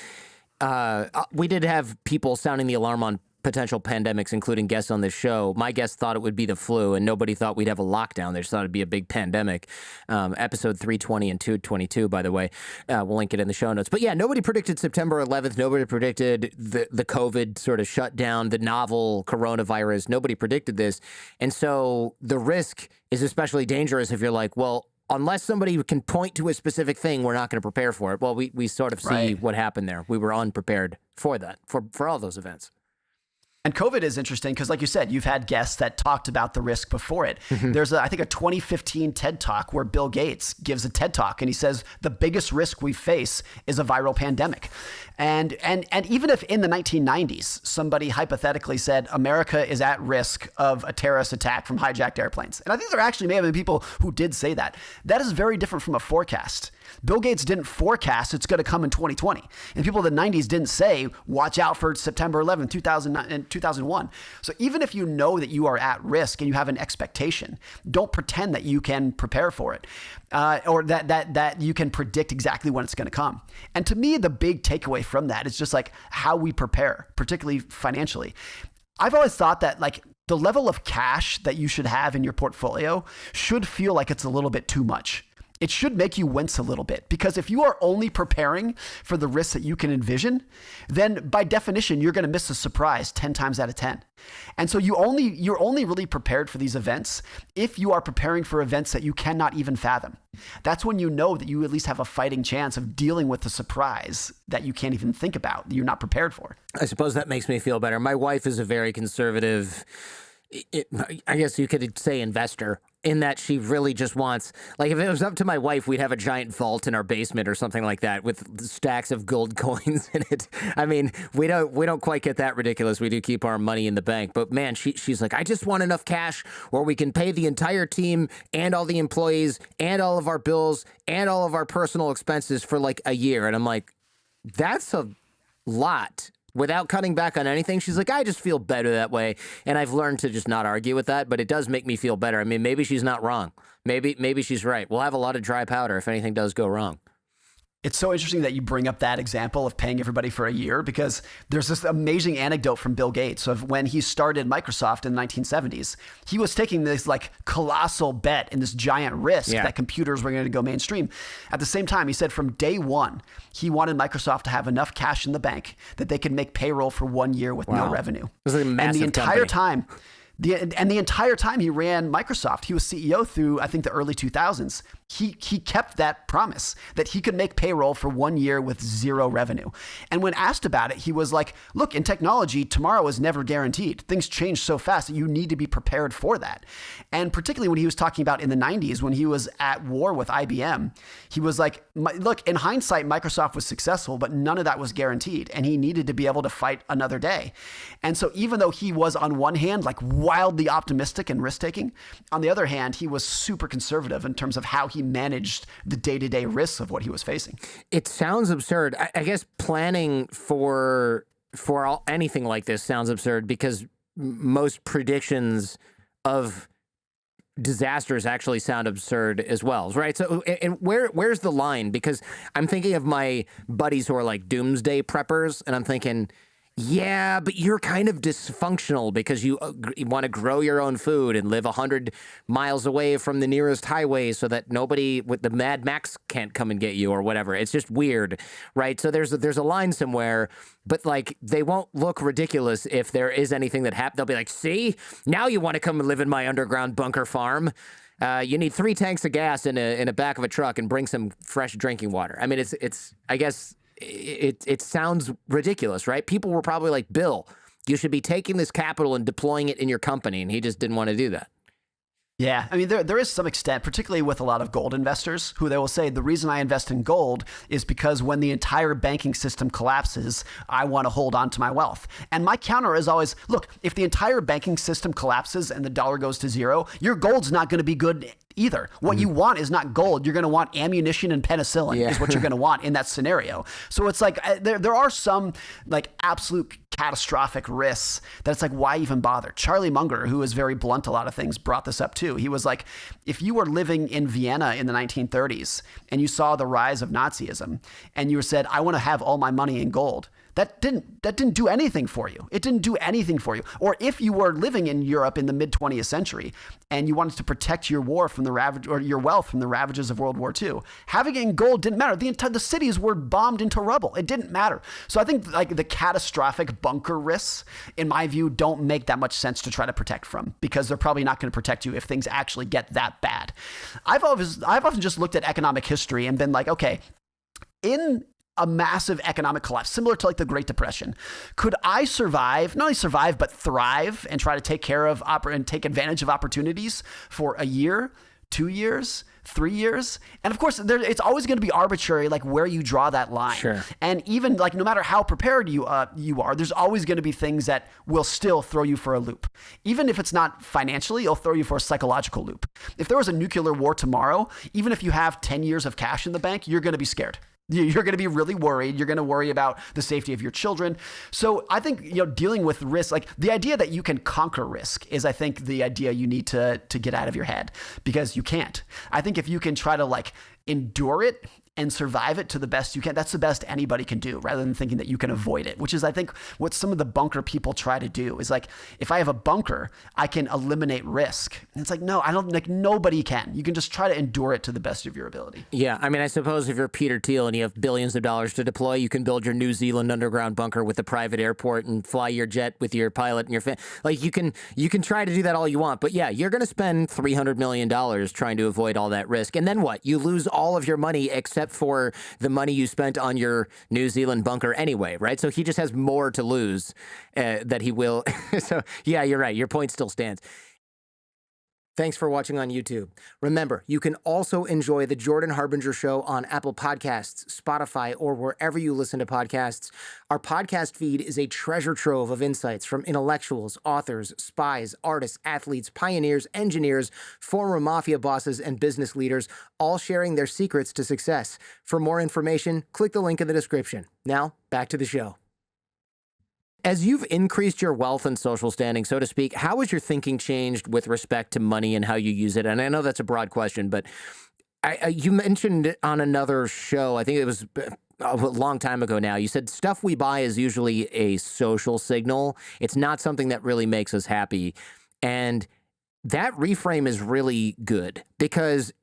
we did have people sounding the alarm on potential pandemics, including guests on this show. My guests thought it would be the flu, and nobody thought we'd have a lockdown. They just thought it'd be a big pandemic. Episode 320 and 222, by the way. We'll link it in the show notes. But yeah, nobody predicted September 11th. Nobody predicted the COVID sort of shutdown, the novel coronavirus. Nobody predicted this. And so the risk is especially dangerous if you're like, well, unless somebody can point to a specific thing, we're not going to prepare for it. Well, we sort of see what happened there. We were unprepared for that, for all those events. And COVID is interesting because, like you said, you've had guests that talked about the risk before it. There's, I think, a 2015 TED Talk where Bill Gates gives a TED Talk, and he says the biggest risk we face is a viral pandemic. And even if in the 1990s, somebody hypothetically said America is at risk of a terrorist attack from hijacked airplanes, and I think there actually may have been people who did say that, that is very different from a forecast. Bill Gates didn't forecast it's going to come in 2020. And people in the 90s didn't say, watch out for September 11th, 2001. So even if you know that you are at risk and you have an expectation, don't pretend that you can prepare for it or that you can predict exactly when it's going to come. And to me, the big takeaway from that is just like how we prepare, particularly financially. I've always thought that like the level of cash that you should have in your portfolio should feel like it's a little bit too much. it should make you wince a little bit, because if you are only preparing for the risks that you can envision, then by definition, you're going to miss a surprise 10 times out of 10. And so you're only really prepared for these events if you are preparing for events that you cannot even fathom. That's when you know that you at least have a fighting chance of dealing with the surprise that you can't even think about, that you're not prepared for. I suppose that makes me feel better. My wife is a very conservative, I guess you could say, investor, in that she really just wants, like, if it was up to my wife, we'd have a giant vault in our basement or something like that with stacks of gold coins in it. I mean, we don't quite get that ridiculous. We do keep our money in the bank, but man, she's like, I just want enough cash where we can pay the entire team and all the employees and all of our bills and all of our personal expenses for like a year. And I'm like, that's a lot. Without cutting back on anything. She's like, I just feel better that way. And I've learned to just not argue with that, but it does make me feel better. I mean, maybe she's not wrong. Maybe she's right. We'll have a lot of dry powder if anything does go wrong. It's so interesting that you bring up that example of paying everybody for a year, because there's this amazing anecdote from Bill Gates of when he started Microsoft in the 1970s. He was taking this like colossal bet and this giant risk that computers were going to go mainstream. At the same time, he said from day one, he wanted Microsoft to have enough cash in the bank that they could make payroll for 1 year with no revenue. This is a massive and the entire company. time, the entire time he ran Microsoft, he was CEO through, I think, the early 2000s. He kept that promise that he could make payroll for 1 year with zero revenue. And when asked about it, he was like, look, in technology, tomorrow is never guaranteed. Things change so fast that you need to be prepared for that. And particularly when he was talking about in the 90s, when he was at war with IBM, he was like, look, in hindsight, Microsoft was successful, but none of that was guaranteed. And he needed to be able to fight another day. And so even though he was on one hand, like wildly optimistic and risk-taking, on the other hand, he was super conservative in terms of how he managed the day-to-day risks of what he was facing. It sounds absurd. I guess planning for anything like this sounds absurd, because most predictions of disasters actually sound absurd as well, right? So, and where's the line? Because I'm thinking of my buddies who are like doomsday preppers, and I'm thinking, yeah, but you're kind of dysfunctional because you want to grow your own food and live 100 miles away from the nearest highway so that nobody with the Mad Max can't come and get you or whatever. It's just weird, right? So there's a line somewhere, but like they won't look ridiculous if there is anything that happens. They'll be like, see, now you want to come and live in my underground bunker farm. You need 3 tanks of gas in a back of a truck and bring some fresh drinking water. I mean, it's I guess it sounds ridiculous, right? People were probably like, Bill, you should be taking this capital and deploying it in your company. And he just didn't want to do that. Yeah, I mean, there is some extent, particularly with a lot of gold investors, who they will say, the reason I invest in gold is because when the entire banking system collapses, I want to hold on to my wealth. And my counter is always, look, if the entire banking system collapses and the dollar goes to zero, your gold's not going to be good either. What you want is not gold. You're going to want ammunition and penicillin is what you're going to want in that scenario. So it's like there are some like absolute catastrophic risks that it's like, why even bother? Charlie Munger, who is very blunt a lot of things, brought this up too. He was like, if you were living in Vienna in the 1930s and you saw the rise of Nazism and you said, I want to have all my money in gold, that didn't do anything for you. It didn't do anything for you. Or if you were living in Europe in the mid 20th century and you wanted to protect your war from the ravage or your wealth from the ravages of World War II, having it in gold didn't matter. The cities were bombed into rubble. It didn't matter. So I think like the catastrophic bunker risks, in my view, don't make that much sense to try to protect from, because they're probably not going to protect you if things actually get that bad. I've often just looked at economic history and been like, okay, in a massive economic collapse, similar to like the Great Depression, could I survive, not only survive, but thrive and try to take care of and take advantage of opportunities for a year, 2 years, 3 years? And of course, it's always going to be arbitrary, like where you draw that line. Sure. And even like no matter how prepared you are, there's always going to be things that will still throw you for a loop. Even if it's not financially, it'll throw you for a psychological loop. If there was a nuclear war tomorrow, even if you have 10 years of cash in the bank, you're going to be scared. You're going to be really worried. You're going to worry about the safety of your children. So I think, dealing with risk, like the idea that you can conquer risk is, I think, the idea you need to get out of your head, because you can't. I think if you can try to like endure it and survive it to the best you can. That's the best anybody can do, rather than thinking that you can avoid it, which is, I think, what some of the bunker people try to do is like, if I have a bunker, I can eliminate risk. And it's like, no, I don't, like, nobody can. You can just try to endure it to the best of your ability. Yeah. I mean, I suppose if you're Peter Thiel and you have billions of dollars to deploy, you can build your New Zealand underground bunker with a private airport and fly your jet with your pilot and your like, you can try to do that all you want. But yeah, you're going to spend $300 million trying to avoid all that risk. And then what? You lose all of your money except for the money you spent on your New Zealand bunker anyway, right? So he just has more to lose that he will. So yeah, you're right. Your point still stands. Thanks for watching on YouTube. Remember, you can also enjoy The Jordan Harbinger Show on Apple Podcasts, Spotify, or wherever you listen to podcasts. Our podcast feed is a treasure trove of insights from intellectuals, authors, spies, artists, athletes, pioneers, engineers, former mafia bosses, and business leaders, all sharing their secrets to success. For more information, click the link in the description. Now, back to the show. As you've increased your wealth and social standing, so to speak, how has your thinking changed with respect to money and how you use it? And I know that's a broad question, but you mentioned on another show, I think it was a long time ago now, you said stuff we buy is usually a social signal. It's not something that really makes us happy. And that reframe is really good because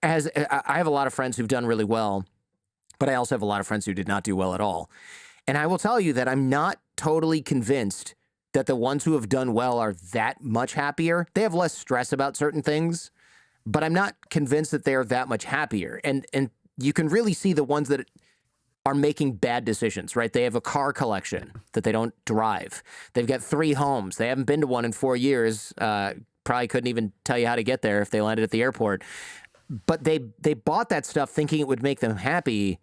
as I have a lot of friends who've done really well, but I also have a lot of friends who did not do well at all. And I will tell you that I'm not totally convinced that the ones who have done well are that much happier. They have less stress about certain things, but I'm not convinced that they're that much happier. And you can really see the ones that are making bad decisions, right? They have a car collection that they don't drive. They've got 3 homes. They haven't been to one in 4 years. Probably couldn't even tell you how to get there if they landed at the airport. But they bought that stuff thinking it would make them happy,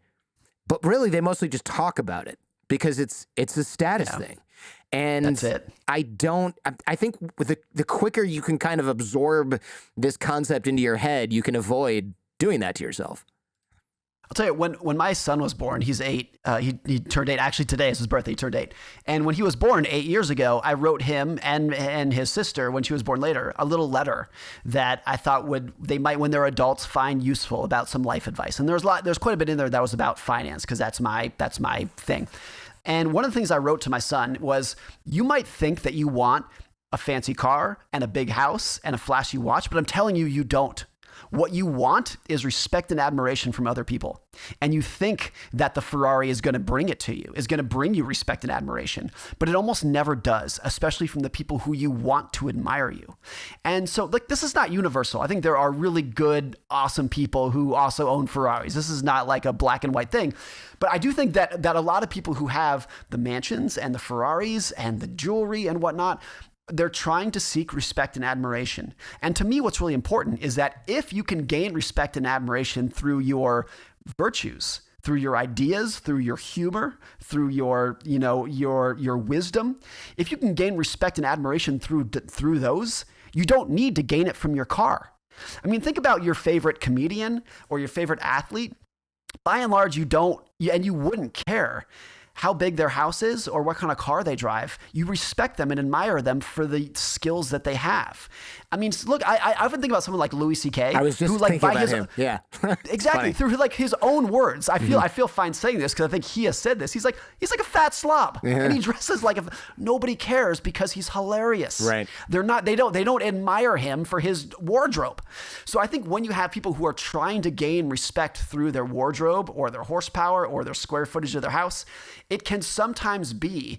but really they mostly just talk about it. Because it's a status thing. And that's it. I think the quicker you can kind of absorb this concept into your head, you can avoid doing that to yourself. I'll tell you, when my son was born, he's 8. He turned 8. Actually, today is his birthday. He turned 8. And when he was born 8 years ago, I wrote him and his sister, when she was born later, a little letter that I thought they might, when they're adults, find useful about some life advice. And there's quite a bit in there that was about finance, because that's my thing. And one of the things I wrote to my son was, you might think that you want a fancy car and a big house and a flashy watch, but I'm telling you, you don't. What you want is respect and admiration from other people. And you think that the Ferrari is going to bring it to you, is going to bring you respect and admiration. But it almost never does, especially from the people who you want to admire you. And so, like, this is not universal. I think there are really good, awesome people who also own Ferraris. This is not like a black and white thing. But I do think that a lot of people who have the mansions and the Ferraris and the jewelry and whatnot, they're trying to seek respect and admiration. And to me, what's really important is that if you can gain respect and admiration through your virtues, through your ideas, through your humor, through your wisdom, if you can gain respect and admiration through those, you don't need to gain it from your car. I mean, think about your favorite comedian or your favorite athlete. By and large, you wouldn't care how big their house is or what kind of car they drive. You respect them and admire them for the skills that they have. I mean, look, I often think about someone like Louis C.K. I was just thinking about him. Yeah, exactly. Through like his own words, I feel fine saying this because I think he has said this. He's like a fat slob, and he dresses like nobody cares because he's hilarious. Right? They don't admire him for his wardrobe. So I think when you have people who are trying to gain respect through their wardrobe or their horsepower or their square footage of their house, it can sometimes be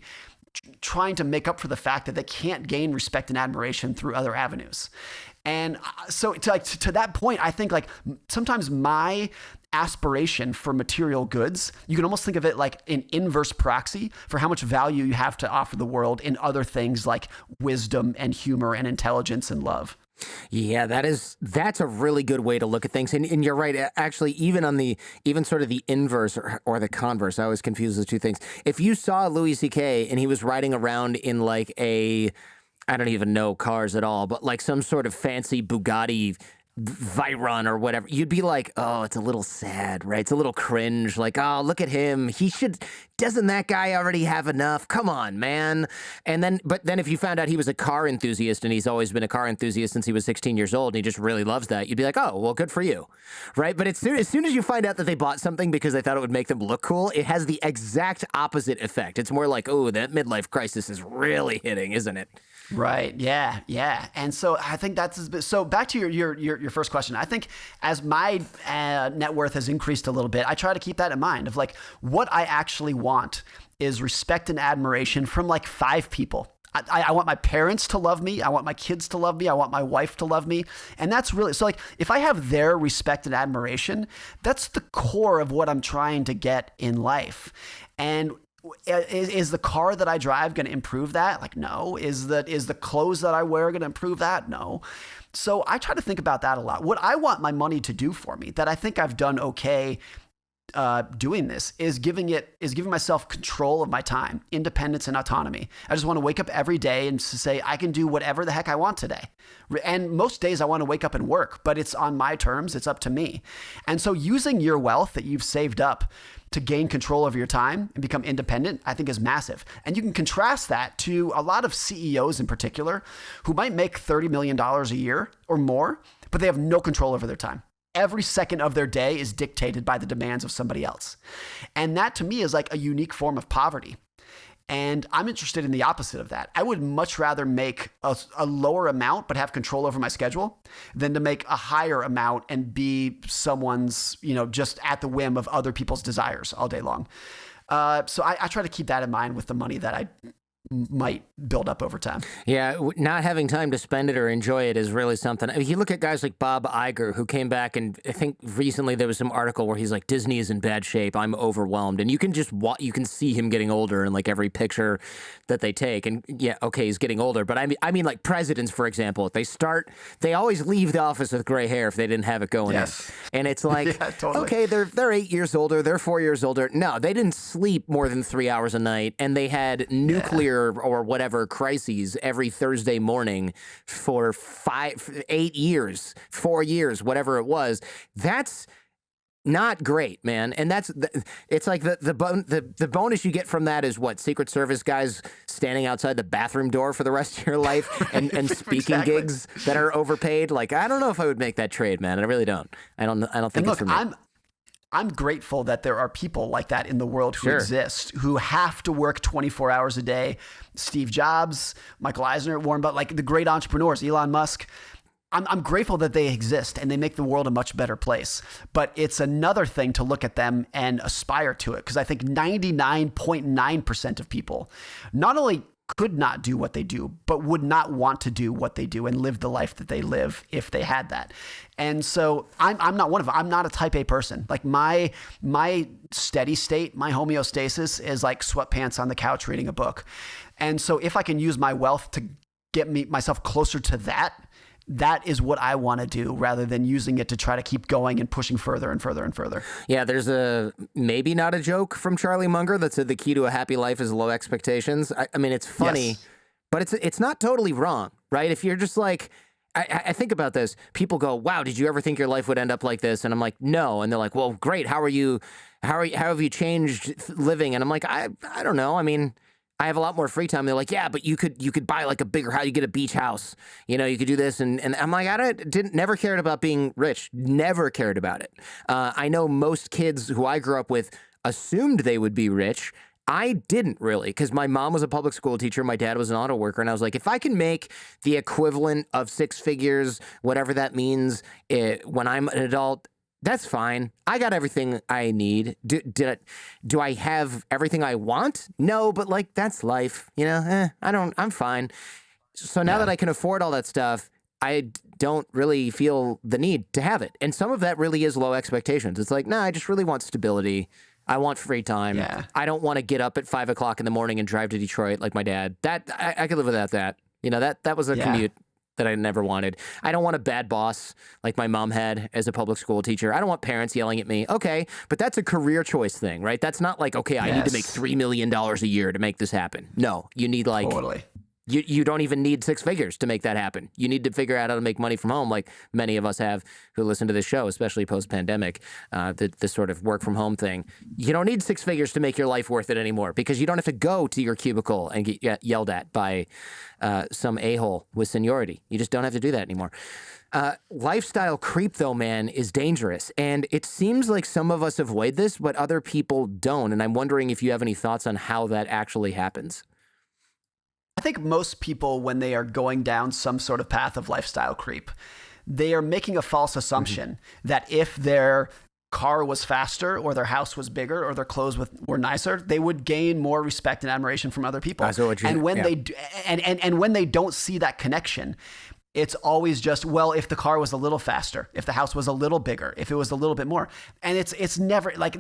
trying to make up for the fact that they can't gain respect and admiration through other avenues. And so to that point, I think like sometimes my aspiration for material goods, you can almost think of it like an inverse proxy for how much value you have to offer the world in other things like wisdom and humor and intelligence and love. Yeah, that's a really good way to look at things. And you're right. Actually, even sort of the inverse or the converse, I always confuse those two things. If you saw Louis C.K. and he was riding around in like I don't even know cars at all, but like some sort of fancy Bugatti Viron or whatever, you'd be like, oh, it's a little sad, right? It's a little cringe. Like, oh, look at him. Doesn't that guy already have enough? Come on, man. But then if you found out he was a car enthusiast and he's always been a car enthusiast since he was 16 years old and he just really loves that, you'd be like, oh, well, good for you, right? But as soon as you find out that they bought something because they thought it would make them look cool, it has the exact opposite effect. It's more like, oh, that midlife crisis is really hitting, isn't it? Right. Yeah. Yeah. And so I think so back to your first question. I think as my net worth has increased a little bit, I try to keep that in mind of like what I actually want is respect and admiration from like 5 people. I want my parents to love me. I want my kids to love me. I want my wife to love me. And that's really, so like if I have their respect and admiration, that's the core of what I'm trying to get in life. And is the car that I drive going to improve that? Like, no. Is the clothes that I wear going to improve that? No. So I try to think about that a lot. What I want my money to do for me that I think I've done okay doing this is giving myself control of my time, independence and autonomy. I just want to wake up every day and say, I can do whatever the heck I want today. And most days I want to wake up and work, but it's on my terms. It's up to me. And so using your wealth that you've saved up to gain control over your time and become independent, I think is massive. And you can contrast that to a lot of CEOs in particular who might make $30 million a year or more, but they have no control over their time. Every second of their day is dictated by the demands of somebody else. And that to me is like a unique form of poverty. And I'm interested in the opposite of that. I would much rather make a lower amount, but have control over my schedule than to make a higher amount and be someone's, just at the whim of other people's desires all day long. So I try to keep that in mind with the money that I might build up over time. Yeah, not having time to spend it or enjoy it is really something. I mean, you look at guys like Bob Iger, who came back, and I think recently there was some article where he's like, Disney is in bad shape. I'm overwhelmed. And you can just you can see him getting older in like every picture that they take. And yeah, okay, he's getting older. But I mean like presidents, for example, they always leave the office with gray hair if they didn't have it going in. And it's like, yeah, totally. Okay, they're 8 years older. They're 4 years older. No, they didn't sleep more than 3 hours a night. And they had nuclear or whatever crises every Thursday morning for 8 years, 4 years, whatever it was. That's not great, man. And it's like the bonus you get from that is what? Secret Service guys standing outside the bathroom door for the rest of your life and speaking gigs that are overpaid. Like, I don't know if I would make that trade, man. I really don't. I don't think it's for me. I'm grateful that there are people like that in the world who exist, who have to work 24 hours a day. Steve Jobs, Michael Eisner, Warren Buffett, like the great entrepreneurs, Elon Musk. I'm grateful that they exist and they make the world a much better place. But it's another thing to look at them and aspire to it, because I think 99.9% of people not only could not do what they do, but would not want to do what they do and live the life that they live if they had that. And so I'm not one of them. I'm not a type A person. Like my steady state, my homeostasis is like sweatpants on the couch reading a book. And so if I can use my wealth to get myself closer to that is what I want to do, rather than using it to try to keep going and pushing further and further and further. Yeah, there's maybe not a joke from Charlie Munger that said the key to a happy life is low expectations. I mean, it's funny, but it's not totally wrong, right? If you're just like, I think about this, people go, wow, did you ever think your life would end up like this? And I'm like, no. And they're like, well, great. How have you changed living? And I'm like, I don't know. I mean, I have a lot more free time. They're like, yeah, but you could buy like a bigger house. You get a beach house. You you could do this. And I'm like, never cared about being rich. Never cared about it. I know most kids who I grew up with assumed they would be rich. I didn't really, because my mom was a public school teacher. My dad was an auto worker. And I was like, if I can make the equivalent of 6 figures, whatever that means, when I'm an adult, that's fine. I got everything I need. Do I have everything I want? No, but like, that's life. I'm fine. So now that I can afford all that stuff, I don't really feel the need to have it. And some of that really is low expectations. It's like, no, I just really want stability. I want free time. Yeah. I don't want to get up at 5 o'clock in the morning and drive to Detroit like my dad. That I could live without that. That was a commute that I never wanted. I don't want a bad boss like my mom had as a public school teacher. I don't want parents yelling at me. Okay, but that's a career choice thing, right? That's not like, okay, I need to make $3 million a year to make this happen. No, you need like totally You don't even need 6 figures to make that happen. You need to figure out how to make money from home, like many of us have who listen to this show, especially post-pandemic, this sort of work from home thing. You don't need 6 figures to make your life worth it anymore because you don't have to go to your cubicle and get yelled at by some a-hole with seniority. You just don't have to do that anymore. Lifestyle creep, though, man, is dangerous. And it seems like some of us avoid this, but other people don't. And I'm wondering if you have any thoughts on how that actually happens. I think most people, when they are going down some sort of path of lifestyle creep, they are making a false assumption that if their car was faster or their house was bigger or their clothes were nicer, they would gain more respect and admiration from other people. And when when they don't see that connection, it's always just, well, if the car was a little faster, if the house was a little bigger, if it was a little bit more. And it's never like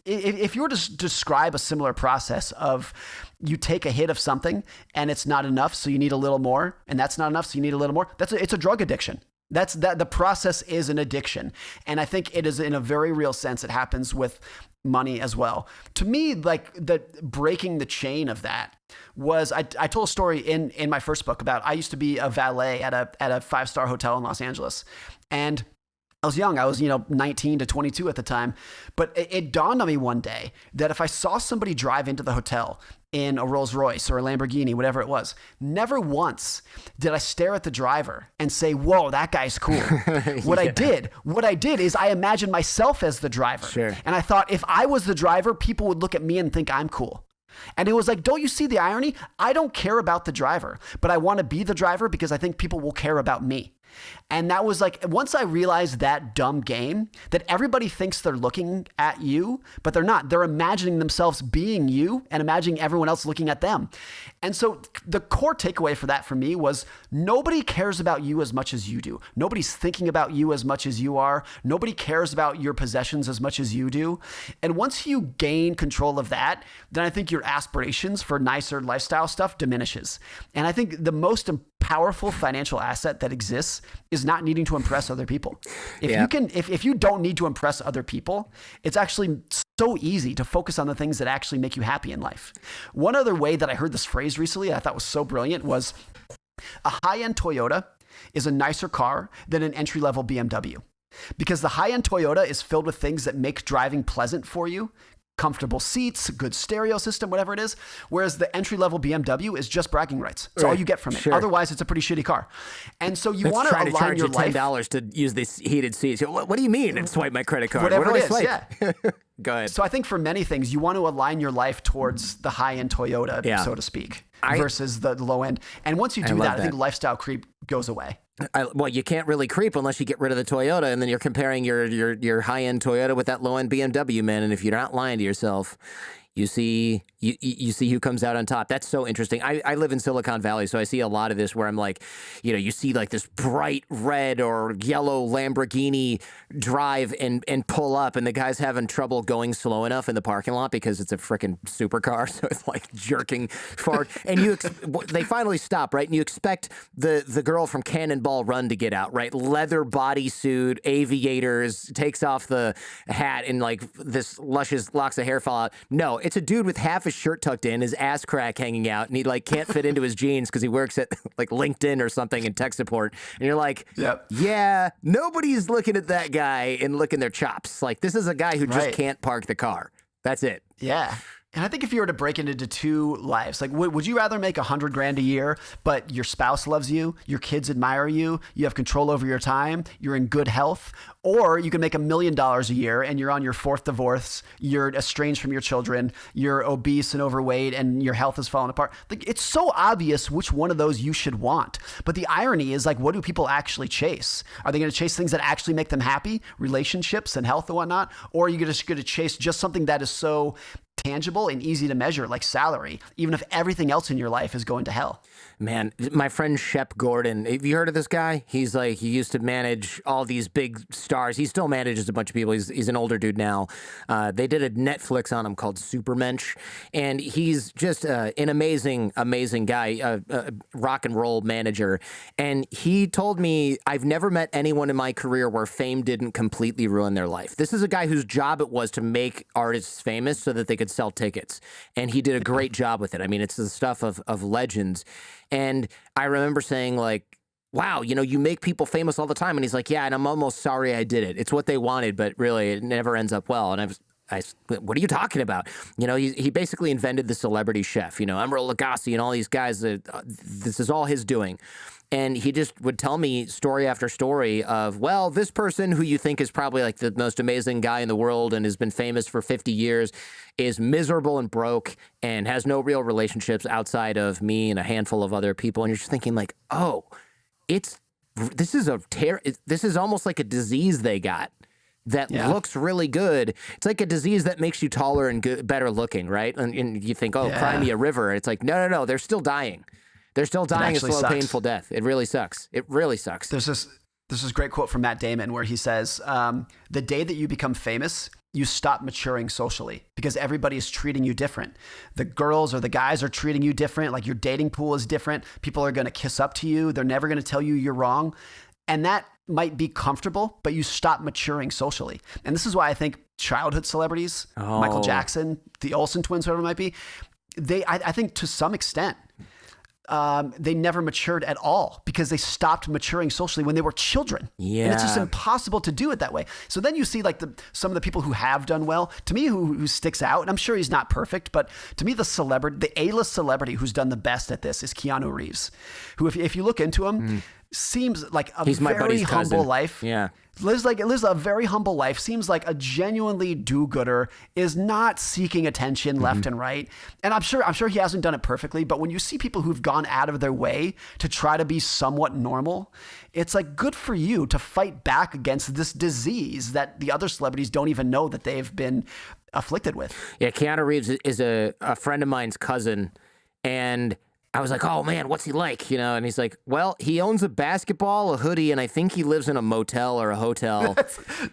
if you were to describe a similar process of you take a hit of something and it's not enough, so you need a little more, and that's not enough, so you need a little more. It's a drug addiction. The process is an addiction. And I think it is, in a very real sense, it happens with money as well. To me, like, the breaking the chain of that was, I told a story in my first book about, I used to be a valet at a 5-star hotel in Los Angeles. And I was young. I was, 19 to 22 at the time. But it dawned on me one day that if I saw somebody drive into the hotel in a Rolls Royce or a Lamborghini, whatever it was, never once did I stare at the driver and say, whoa, that guy's cool. What I did is I imagined myself as the driver. Sure. And I thought, if I was the driver, people would look at me and think I'm cool. And it was like, don't you see the irony? I don't care about the driver, but I want to be the driver because I think people will care about me. And that was like, once I realized that dumb game, that everybody thinks they're looking at you, but they're not. They're imagining themselves being you and imagining everyone else looking at them. And so the core takeaway for that for me was, nobody cares about you as much as you do. Nobody's thinking about you as much as you are. Nobody cares about your possessions as much as you do. And once you gain control of that, then I think your aspirations for nicer lifestyle stuff diminishes. And I think the most powerful financial asset that exists is not needing to impress other people. If you don't need to impress other people, it's actually so easy to focus on the things that actually make you happy in life. One other way that I heard this phrase recently, I thought was so brilliant, was a high-end Toyota is a nicer car than an entry-level BMW. Because the high-end Toyota is filled with things that make driving pleasant for you. Comfortable seats, good stereo system, whatever it is. Whereas the entry-level BMW is just bragging rights. It's all you get from it. Sure. Otherwise, it's a pretty shitty car. And so you want to align your life. $10 to use these heated seats. What do you mean? And swipe my credit card. Whatever what it is, yeah. Go ahead. So I think for many things, you want to align your life towards the high-end Toyota, so to speak, versus the low end. And once you do that, I think lifestyle creep goes away. Well, you can't really creep unless you get rid of the Toyota, and then you're comparing your high-end Toyota with that low-end BMW, man. And if you're not lying to yourself, you see who comes out on top. That's so interesting. I live in Silicon Valley, so I see a lot of this where I'm like, you see like this bright red or yellow Lamborghini drive and pull up, and the guy's having trouble going slow enough in the parking lot because it's a freaking supercar, so it's like jerking forward. And they finally stop, right? And you expect the girl from Cannonball Run to get out, right? Leather bodysuit, aviators, takes off the hat, and like this luscious locks of hair fall out. No, it's a dude with half his shirt tucked in, his ass crack hanging out, and he like can't fit into his jeans because he works at like LinkedIn or something in tech support. And you're like, yeah, nobody's looking at that guy and licking their chops. Like, this is a guy who just can't park the car. That's it. Yeah. And I think if you were to break it into two lives, like would you rather make $100,000 a year, but your spouse loves you, your kids admire you, you have control over your time, you're in good health, or you can make $1 million a year and you're on your 4th divorce, you're estranged from your children, you're obese and overweight, and your health is falling apart. Like, it's so obvious which one of those you should want. But the irony is, like, what do people actually chase? Are they going to chase things that actually make them happy, relationships and health and whatnot? Or are you just going to chase just something that is so tangible and easy to measure, like salary, even if everything else in your life is going to hell? Man, my friend Shep Gordon, have you heard of this guy? He's like, he used to manage all these big stars. He still manages a bunch of people. He's an older dude now. They did a Netflix on him called Supermensch, and he's just an amazing, amazing guy, a rock and roll manager. And he told me, I've never met anyone in my career where fame didn't completely ruin their life. This is a guy whose job it was to make artists famous so that they could sell tickets. And he did a great job with it. I mean, it's the stuff of legends. And I remember saying, like, wow, you know, you make people famous all the time. And he's like, yeah, and I'm almost sorry I did it. It's what they wanted, but really it never ends up well. And what are you talking about? You know, he basically invented the celebrity chef, you know, Emeril Lagasse and all these guys. This is all his doing. And he just would tell me story after story of, well, this person who you think is probably like the most amazing guy in the world and has been famous for 50 years is miserable and broke and has no real relationships outside of me and a handful of other people. And you're just thinking like, oh, this is almost like a disease they got that looks really good. It's like a disease that makes you taller and better looking, right? And you think, oh, cry me a river. It's like, no, they're still dying. They're still dying a slow, painful death. It really sucks. It really sucks. There's this great quote from Matt Damon where he says, the day that you become famous, you stop maturing socially because everybody is treating you different. The girls or the guys are treating you different. Like your dating pool is different. People are going to kiss up to you. They're never going to tell you you're wrong. And that might be comfortable, but you stop maturing socially. And this is why I think childhood celebrities, Michael Jackson, the Olsen twins, whoever it might be, I think to some extent, they never matured at all because they stopped maturing socially when they were children. Yeah. And it's just impossible to do it that way. So then you see like some of the people who have done well, to me, who sticks out, and I'm sure he's not perfect, but to me, the A-list celebrity who's done the best at this is Keanu Reeves, who, if you look into him, seems like He's my very buddy's humble cousin. life. Yeah. Lives a very humble life, seems like a genuinely do-gooder, is not seeking attention left and right. And I'm sure he hasn't done it perfectly, but when you see people who've gone out of their way to try to be somewhat normal, it's like good for you to fight back against this disease that the other celebrities don't even know that they've been afflicted with. Yeah, Keanu Reeves is a friend of mine's cousin, and I was like, oh man, what's he like? You know, and he's like, well, he owns a basketball, a hoodie, and I think he lives in a motel or a hotel.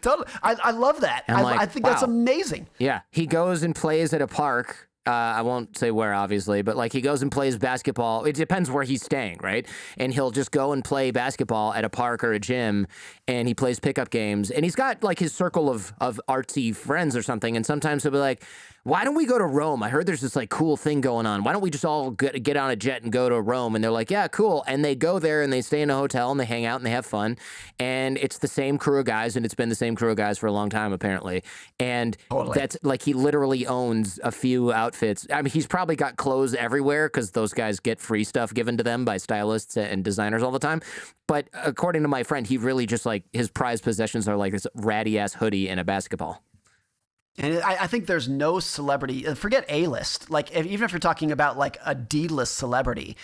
Totally. I love that. I think that's amazing. Yeah. He goes and plays at a park. I won't say where, obviously, but like he goes and plays basketball. It depends where he's staying, right? And he'll just go and play basketball at a park or a gym, and he plays pickup games. And he's got like his circle of artsy friends or something. And sometimes he'll be like, why don't we go to Rome? I heard there's this like cool thing going on. Why don't we just all get on a jet and go to Rome? And they're like, yeah, cool. And they go there and they stay in a hotel and they hang out and they have fun. And it's the same crew of guys, and it's been the same crew of guys for a long time, apparently. And that's like he literally owns a few outfits. I mean, he's probably got clothes everywhere because those guys get free stuff given to them by stylists and designers all the time. But according to my friend, he really just like his prized possessions are like this ratty ass hoodie and a basketball. And I think there's no celebrity, forget A-list, like even if you're talking about like a D-list celebrity,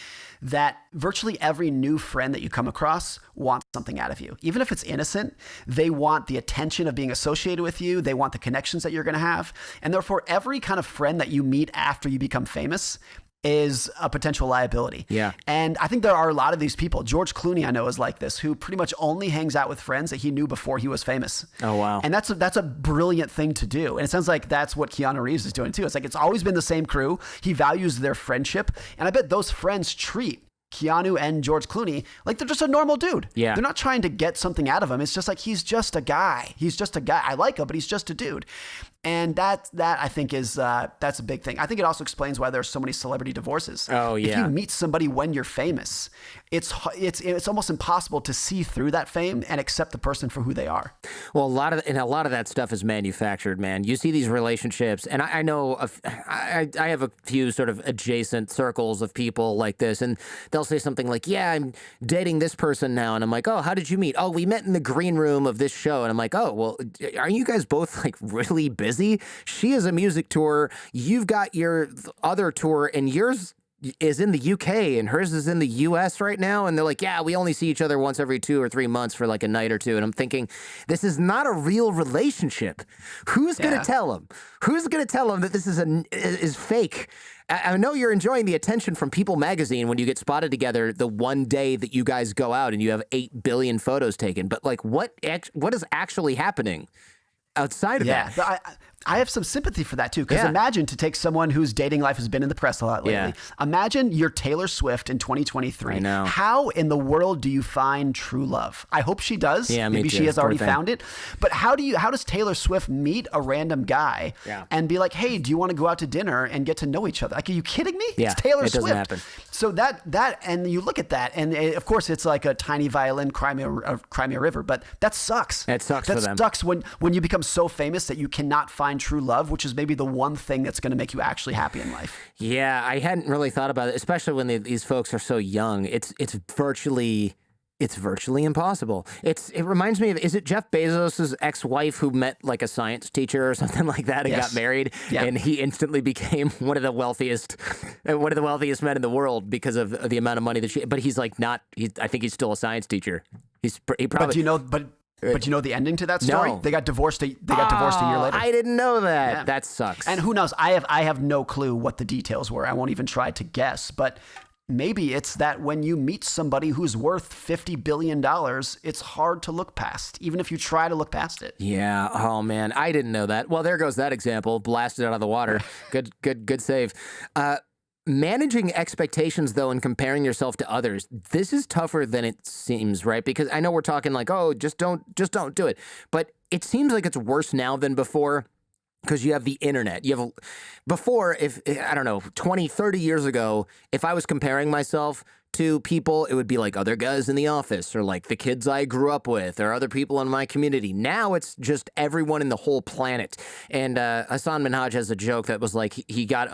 that virtually every new friend that you come across wants something out of you. Even if it's innocent, they want the attention of being associated with you. They want the connections that you're going to have. And therefore, every kind of friend that you meet after you become famous is a potential liability. Yeah. And I think there are a lot of these people. George Clooney, I know, is like this, who pretty much only hangs out with friends that he knew before he was famous. Oh, wow. And that's a brilliant thing to do. And it sounds like that's what Keanu Reeves is doing too. It's like it's always been the same crew. He values their friendship. And I bet those friends treat Keanu and George Clooney like they're just a normal dude. Yeah. They're not trying to get something out of him. It's just like he's just a guy. He's just a guy. I like him, but he's just a dude. And that I think is that's a big thing. I think it also explains why there's so many celebrity divorces. Oh yeah. If you meet somebody when you're famous, it's almost impossible to see through that fame and accept the person for who they are. Well, a lot of that stuff is manufactured, man. You see these relationships, and I know I have a few sort of adjacent circles of people like this, and they'll say something like, "Yeah, I'm dating this person now," and I'm like, "Oh, how did you meet?" "Oh, we met in the green room of this show," and I'm like, "Oh, well, aren't you guys both like really busy? She has a music tour. You've got your other tour, and yours is in the UK and hers is in the US right now." And they're like, "Yeah, we only see each other once every 2 or 3 months for like a night or two." And I'm thinking, this is not a real relationship. Who's going to tell him? Who's going to tell him that this is fake? I know you're enjoying the attention from People magazine when you get spotted together the one day that you guys go out and you have 8 billion photos taken. But like, what is actually happening outside of that? I have some sympathy for that too, because imagine to take someone whose dating life has been in the press a lot lately. Yeah. Imagine you're Taylor Swift in 2023. I know. How in the world do you find true love? I hope she does. Yeah, maybe she has already found it. But how does Taylor Swift meet a random guy and be like, hey, do you want to go out to dinner and get to know each other? Like, are you kidding me? Yeah, it's Taylor it Swift. doesn't happen. So that and you look at that, and of course it's like a tiny violin Crimea River, but that sucks. It sucks for them. That sucks when you become so famous that you cannot find true love, which is maybe the one thing that's going to make you actually happy in life. Yeah, I hadn't really thought about it, especially when these folks are so young. It's virtually impossible. It reminds me of, is it Jeff Bezos' ex-wife who met like a science teacher or something like that and got married, and he instantly became one of the wealthiest men in the world because of the amount of money that but he's like not. I think he's still a science teacher. He probably. But you know the ending to that story? No. They got divorced. They got divorced a year later. I didn't know that. Yeah. That sucks. And who knows? I have no clue what the details were. I won't even try to guess. But maybe it's that when you meet somebody who's worth $50 billion, it's hard to look past, even if you try to look past it. Yeah. Oh man, I didn't know that. Well, there goes that example. Blasted out of the water. Good save. Managing expectations, though, and comparing yourself to others, this is tougher than it seems, right? Because I know we're talking like, oh, just don't do it. But it seems like it's worse now than before because you have the internet. Before, if, I don't know, 20, 30 years ago, if I was comparing myself to people, it would be like other guys in the office or like the kids I grew up with or other people in my community. Now it's just everyone in the whole planet. And Hassan Minhaj has a joke that was like he got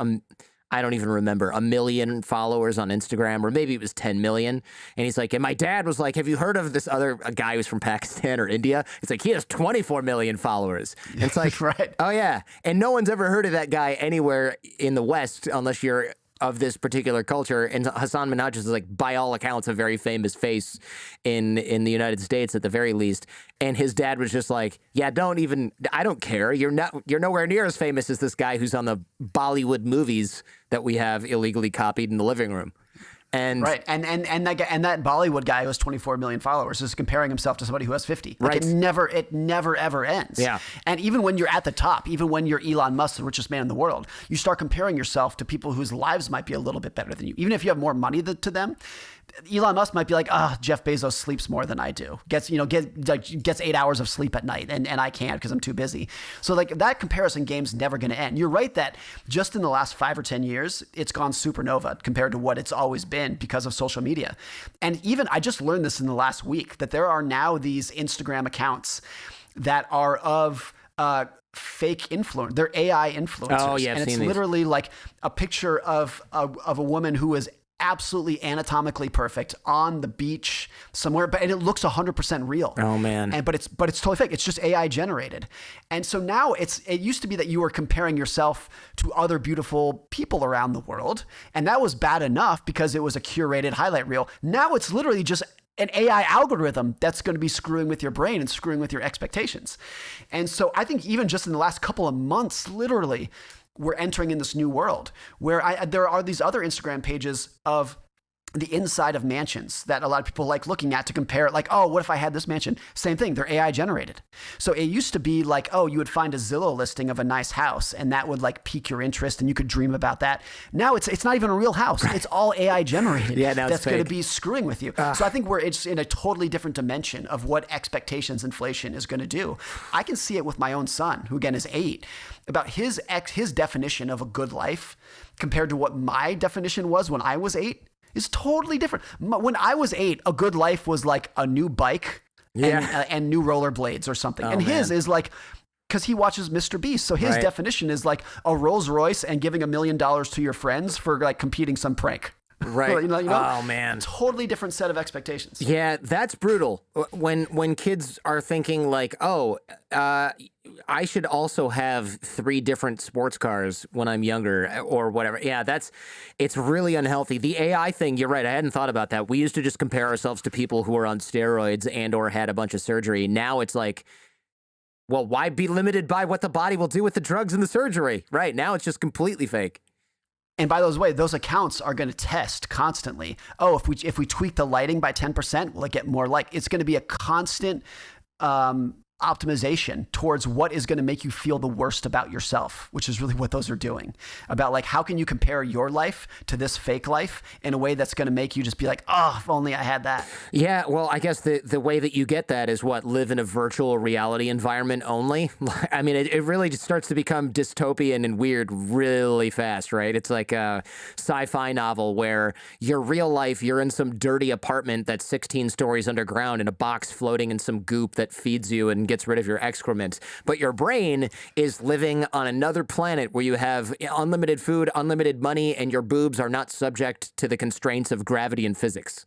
I don't even remember, 1 million followers on Instagram, or maybe it was 10 million. And he's like, and my dad was like, have you heard of this other guy who's from Pakistan or India? It's like, he has 24 million followers. And it's like, right. Oh yeah. And no one's ever heard of that guy anywhere in the West unless you're of this particular culture. And Hassan Minhaj is like, by all accounts, a very famous face in the United States at the very least. And his dad was just like, yeah, I don't care. You're nowhere near as famous as this guy who's on the Bollywood movies that we have illegally copied in the living room. And right, and that Bollywood guy who has 24 million followers is comparing himself to somebody who has 50. Like, right. It never ever ends. Yeah. And even when you're at the top, even when you're Elon Musk, the richest man in the world, you start comparing yourself to people whose lives might be a little bit better than you. Even if you have more money to them, Elon Musk might be like, Jeff Bezos sleeps more than I do. Gets 8 hours of sleep at night, and I can't because I'm too busy. So like that comparison game's never going to end. You're right that just in the last 5 or 10 years, it's gone supernova compared to what it's always been because of social media. And even I just learned this in the last week that there are now these Instagram accounts that are of fake influence. They're AI influencers. Oh yeah, and it's literally like a picture of a woman who is absolutely anatomically perfect on the beach somewhere, and it looks 100% real. Oh man. But it's totally fake. It's just AI generated. And so now it used to be that you were comparing yourself to other beautiful people around the world, and that was bad enough because it was a curated highlight reel. Now it's literally just an AI algorithm that's going to be screwing with your brain and screwing with your expectations. And so I think even just in the last couple of months, literally, we're entering in this new world where there are these other Instagram pages of the inside of mansions that a lot of people like looking at to compare it. Like, oh, what if I had this mansion? Same thing. They're AI generated. So it used to be like, oh, you would find a Zillow listing of a nice house and that would like pique your interest and you could dream about that. Now it's not even a real house. It's all AI generated. Yeah, now that's going to fake. be screwing with you. So I think it's in a totally different dimension of what expectations inflation is going to do. I can see it with my own son, who again is 8, about his definition of a good life compared to what my definition was when I was 8. Is totally different. When I was 8, a good life was like a new bike and new rollerblades or something. And his is like, because he watches Mr. Beast. So his definition is like a Rolls Royce and giving $1 million to your friends for like competing some prank. Right. you know? Oh man. Totally different set of expectations. Yeah, that's brutal. When kids are thinking like, oh, I should also have 3 different sports cars when I'm younger or whatever. Yeah, it's really unhealthy. The AI thing, you're right. I hadn't thought about that. We used to just compare ourselves to people who were on steroids and or had a bunch of surgery. Now it's like, well, why be limited by what the body will do with the drugs and the surgery? Right. Now it's just completely fake. And by those way, those accounts are going to test constantly. Oh, if we tweak the lighting by 10%, will it get more like? It's going to be a constant optimization towards what is going to make you feel the worst about yourself, which is really what those are doing. About like, how can you compare your life to this fake life in a way that's going to make you just be like, oh, if only I had that. Yeah, well, I guess the way that you get that is live in a virtual reality environment only. I mean, it really just starts to become dystopian and weird really fast, right? It's like a sci-fi novel where your real life, you're in some dirty apartment that's 16 stories underground in a box floating in some goop that feeds you and gets rid of your excrement. But your brain is living on another planet where you have unlimited food, unlimited money, and your boobs are not subject to the constraints of gravity and physics.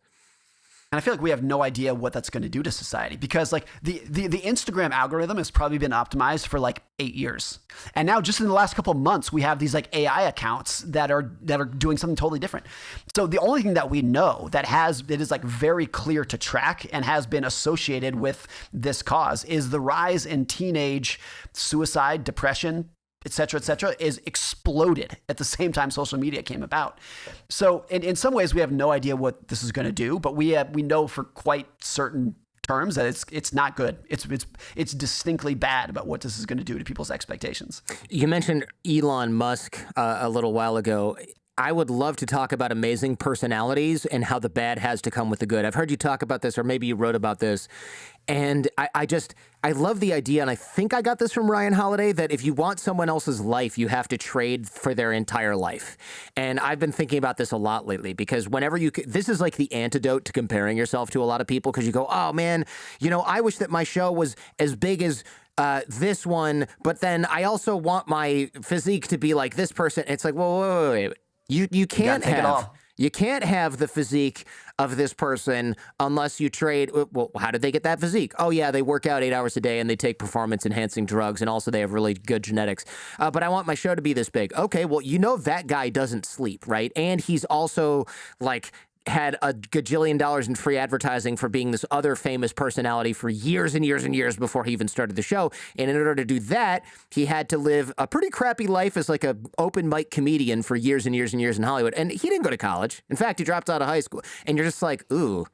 And I feel like we have no idea what that's going to do to society, because like the Instagram algorithm has probably been optimized for like 8 years. And now just in the last couple of months, we have these like AI accounts that are doing something totally different. So the only thing that we know that is like very clear to track and has been associated with this cause is the rise in teenage suicide, depression, et cetera, is exploded at the same time social media came about. So in some ways, we have no idea what this is going to do, but we know for quite certain terms that it's not good. It's distinctly bad about what this is going to do to people's expectations. You mentioned Elon Musk a little while ago. I would love to talk about amazing personalities and how the bad has to come with the good. I've heard you talk about this, or maybe you wrote about this. And I love the idea, and I think I got this from Ryan Holiday, that if you want someone else's life, you have to trade for their entire life. And I've been thinking about this a lot lately, because whenever this is like the antidote to comparing yourself to a lot of people, because you go, oh man, I wish that my show was as big as this one, but then I also want my physique to be like this person. It's like, whoa, wait. You can't have the physique of this person unless you trade. Well, how did they get that physique? Oh yeah, they work out 8 hours a day and they take performance enhancing drugs, and also they have really good genetics. But I want my show to be this big. Okay, well, that guy doesn't sleep, right? And he's also like had a gajillion dollars in free advertising for being this other famous personality for years and years and years before he even started the show. And in order to do that, he had to live a pretty crappy life as like a open mic comedian for years and years and years in Hollywood. And he didn't go to college. In fact, he dropped out of high school. And you're just like, ooh,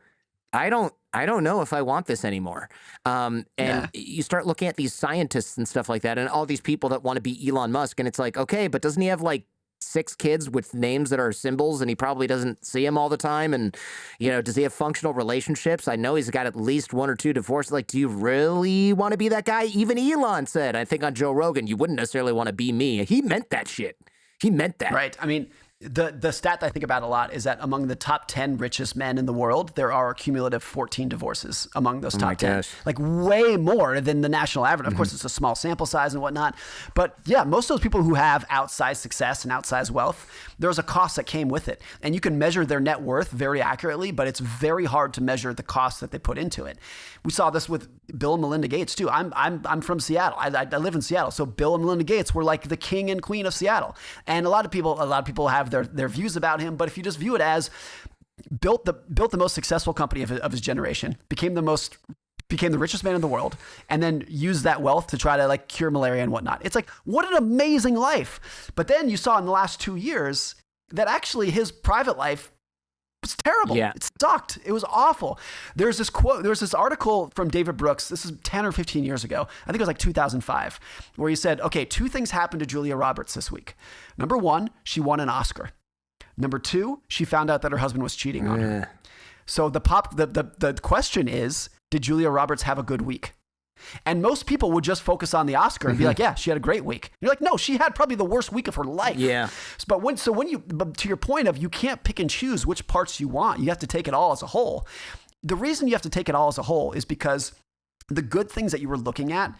I don't know if I want this anymore. You start looking at these scientists and stuff like that, and all these people that want to be Elon Musk. And it's like, okay, but doesn't he have like 6 kids with names that are symbols, and he probably doesn't see them all the time? And, does he have functional relationships? I know he's got at least 1 or 2 divorces. Like, do you really want to be that guy? Even Elon said, I think on Joe Rogan, you wouldn't necessarily want to be me. He meant that shit. He meant that. Right. I mean, the stat that I think about a lot is that among the top 10 richest men in the world, there are a cumulative 14 divorces among those top 10. Gosh. Like way more than the national average. Of course, it's a small sample size and whatnot. But yeah, most of those people who have outsized success and outsized wealth, there's a cost that came with it. And you can measure their net worth very accurately, but it's very hard to measure the cost that they put into it. We saw this with Bill and Melinda Gates too. I'm from Seattle. I live in Seattle. So Bill and Melinda Gates were like the king and queen of Seattle. And a lot of people have their views about him, but if you just view it as built the most successful company of his generation, became the richest man in the world, and then used that wealth to try to like cure malaria and whatnot. It's like, what an amazing life. But then you saw in the last 2 years that actually his private life was terrible. Yeah. It sucked. It was awful. There's this article from David Brooks. This is 10 or 15 years ago. I think it was like 2005, where he said, okay, 2 things happened to Julia Roberts this week. Number 1, she won an Oscar. Number 2, she found out that her husband was cheating on her. So the question is, did Julia Roberts have a good week? And most people would just focus on the Oscar and be like, yeah, she had a great week. And you're like, no, she had probably the worst week of her life. Yeah. But to your point of, you can't pick and choose which parts you want. You have to take it all as a whole. The reason you have to take it all as a whole is because the good things that you were looking at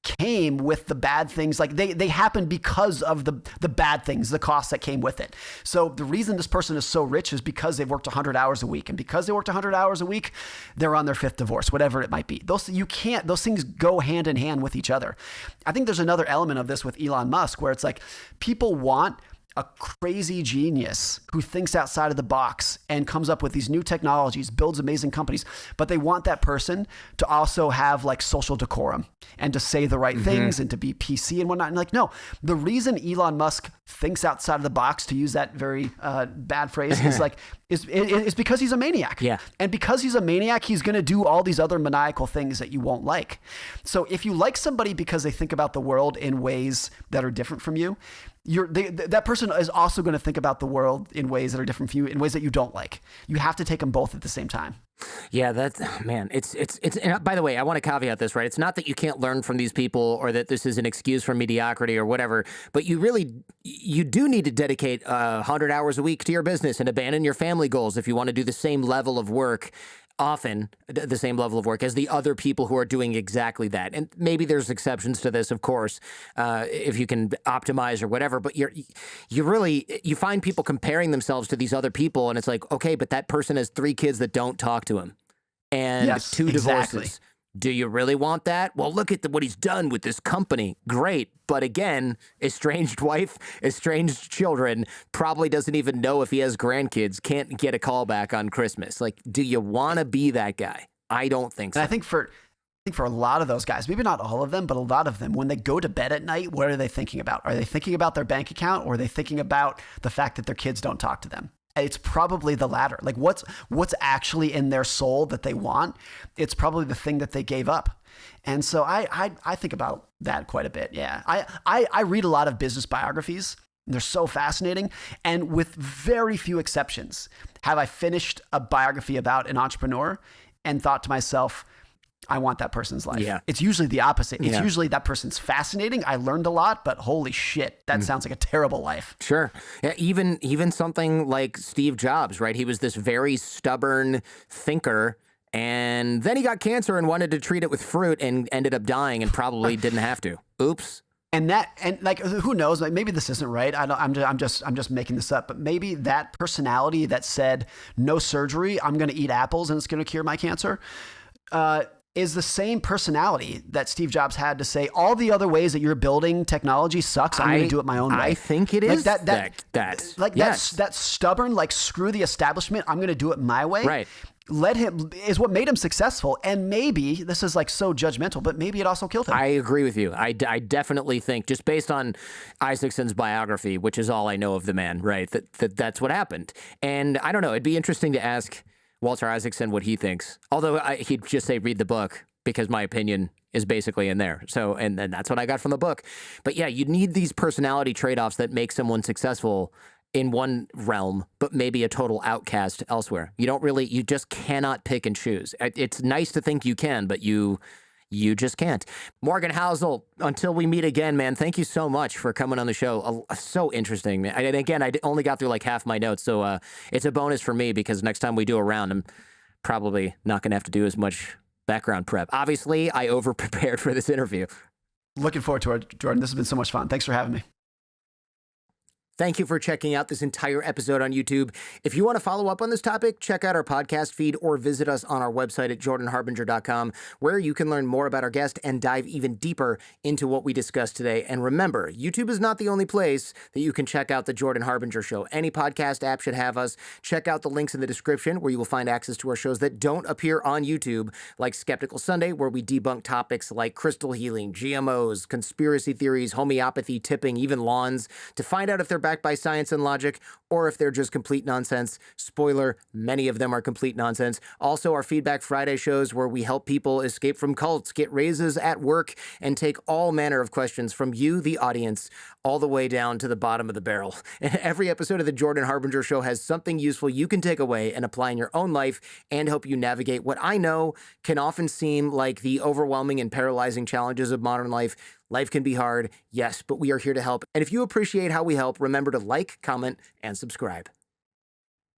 came with the bad things. Like they happened because of the bad things, the costs that came with it. So the reason this person is so rich is because they've worked 100 hours a week. And because they worked 100 hours a week, they're on their 5th divorce, whatever it might be. Those things go hand in hand with each other. I think there's another element of this with Elon Musk where it's like people want a crazy genius who thinks outside of the box and comes up with these new technologies, builds amazing companies, but they want that person to also have like social decorum and to say the right things and to be PC and whatnot. And like, no, the reason Elon Musk thinks outside of the box, to use that very bad phrase, is like, is because he's a maniac. Yeah. And because he's a maniac, he's going to do all these other maniacal things that you won't like. So if you like somebody because they think about the world in ways that are different from you, that person is also going to think about the world in ways that are different from you, in ways that you don't like. You have to take them both at the same time. Yeah, that's, man, it's, and by the way, I want to caveat this, right? It's not that you can't learn from these people or that this is an excuse for mediocrity or whatever, but you do need to dedicate 100 hours a week to your business and abandon your family goals if you want to do the same level of work, often the same level of work as the other people who are doing exactly that. And maybe there's exceptions to this, of course, if you can optimize or whatever, but you find people comparing themselves to these other people, and it's like, okay, but that person has 3 kids that don't talk to him and 2 divorces. Do you really want that? Well, look at what he's done with this company. Great. But again, estranged wife, estranged children, probably doesn't even know if he has grandkids, can't get a call back on Christmas. Like, do you want to be that guy? I don't think so. And I think for a lot of those guys, maybe not all of them, but a lot of them, when they go to bed at night, what are they thinking about? Are they thinking about their bank account, or are they thinking about the fact that their kids don't talk to them? It's probably the latter. Like what's actually in their soul that they want? It's probably the thing that they gave up. And so I think about that quite a bit. Yeah. I read a lot of business biographies. They're so fascinating. And with very few exceptions, have I finished a biography about an entrepreneur and thought to myself, I want that person's life. Yeah. It's usually the opposite. It's usually that person's fascinating. I learned a lot, but holy shit, that sounds like a terrible life. Sure. Yeah, even something like Steve Jobs, right? He was this very stubborn thinker, and then he got cancer and wanted to treat it with fruit and ended up dying and probably didn't have to. Oops. And like, who knows? Like, maybe this isn't right. I'm just making this up. But maybe that personality that said no surgery, I'm going to eat apples and it's going to cure my cancer, is the same personality that Steve Jobs had to say all the other ways that you're building technology sucks. I'm going to do it my own way. I think it is like yes. that stubborn, like screw the establishment. I'm going to do it my way. Right. Let him is what made him successful. And maybe this is like so judgmental, but maybe it also killed him. I agree with you. I definitely think, just based on Isaacson's biography, which is all I know of the man, right, that's what happened. And I don't know. It'd be interesting to ask Walter Isaacson what he thinks. Although he'd just say, read the book, because my opinion is basically in there. So, and that's what I got from the book. But yeah, you need these personality trade-offs that make someone successful in one realm, but maybe a total outcast elsewhere. You just cannot pick and choose. It's nice to think you can, but you just can't. Morgan Housel, until we meet again, man, thank you so much for coming on the show. So interesting, man. And again, I only got through like half my notes, so it's a bonus for me because next time we do a round, I'm probably not going to have to do as much background prep. Obviously, I over-prepared for this interview. Looking forward to it, Jordan. This has been so much fun. Thanks for having me. Thank you for checking out this entire episode on YouTube. If you want to follow up on this topic, check out our podcast feed or visit us on our website at jordanharbinger.com, where you can learn more about our guest and dive even deeper into what we discussed today. And remember, YouTube is not the only place that you can check out The Jordan Harbinger Show. Any podcast app should have us. Check out the links in the description where you will find access to our shows that don't appear on YouTube, like Skeptical Sunday, where we debunk topics like crystal healing, GMOs, conspiracy theories, homeopathy, tipping, even lawns, to find out if they're backed by science and logic, or if they're just complete nonsense. Spoiler, many of them are complete nonsense. Also, our Feedback Friday shows where we help people escape from cults, get raises at work, and take all manner of questions from you, the audience, all the way down to the bottom of the barrel. And every episode of The Jordan Harbinger Show has something useful you can take away and apply in your own life and help you navigate what I know can often seem like the overwhelming and paralyzing challenges of modern life. Life can be hard, yes, but we are here to help. And if you appreciate how we help, remember to like, comment, and subscribe.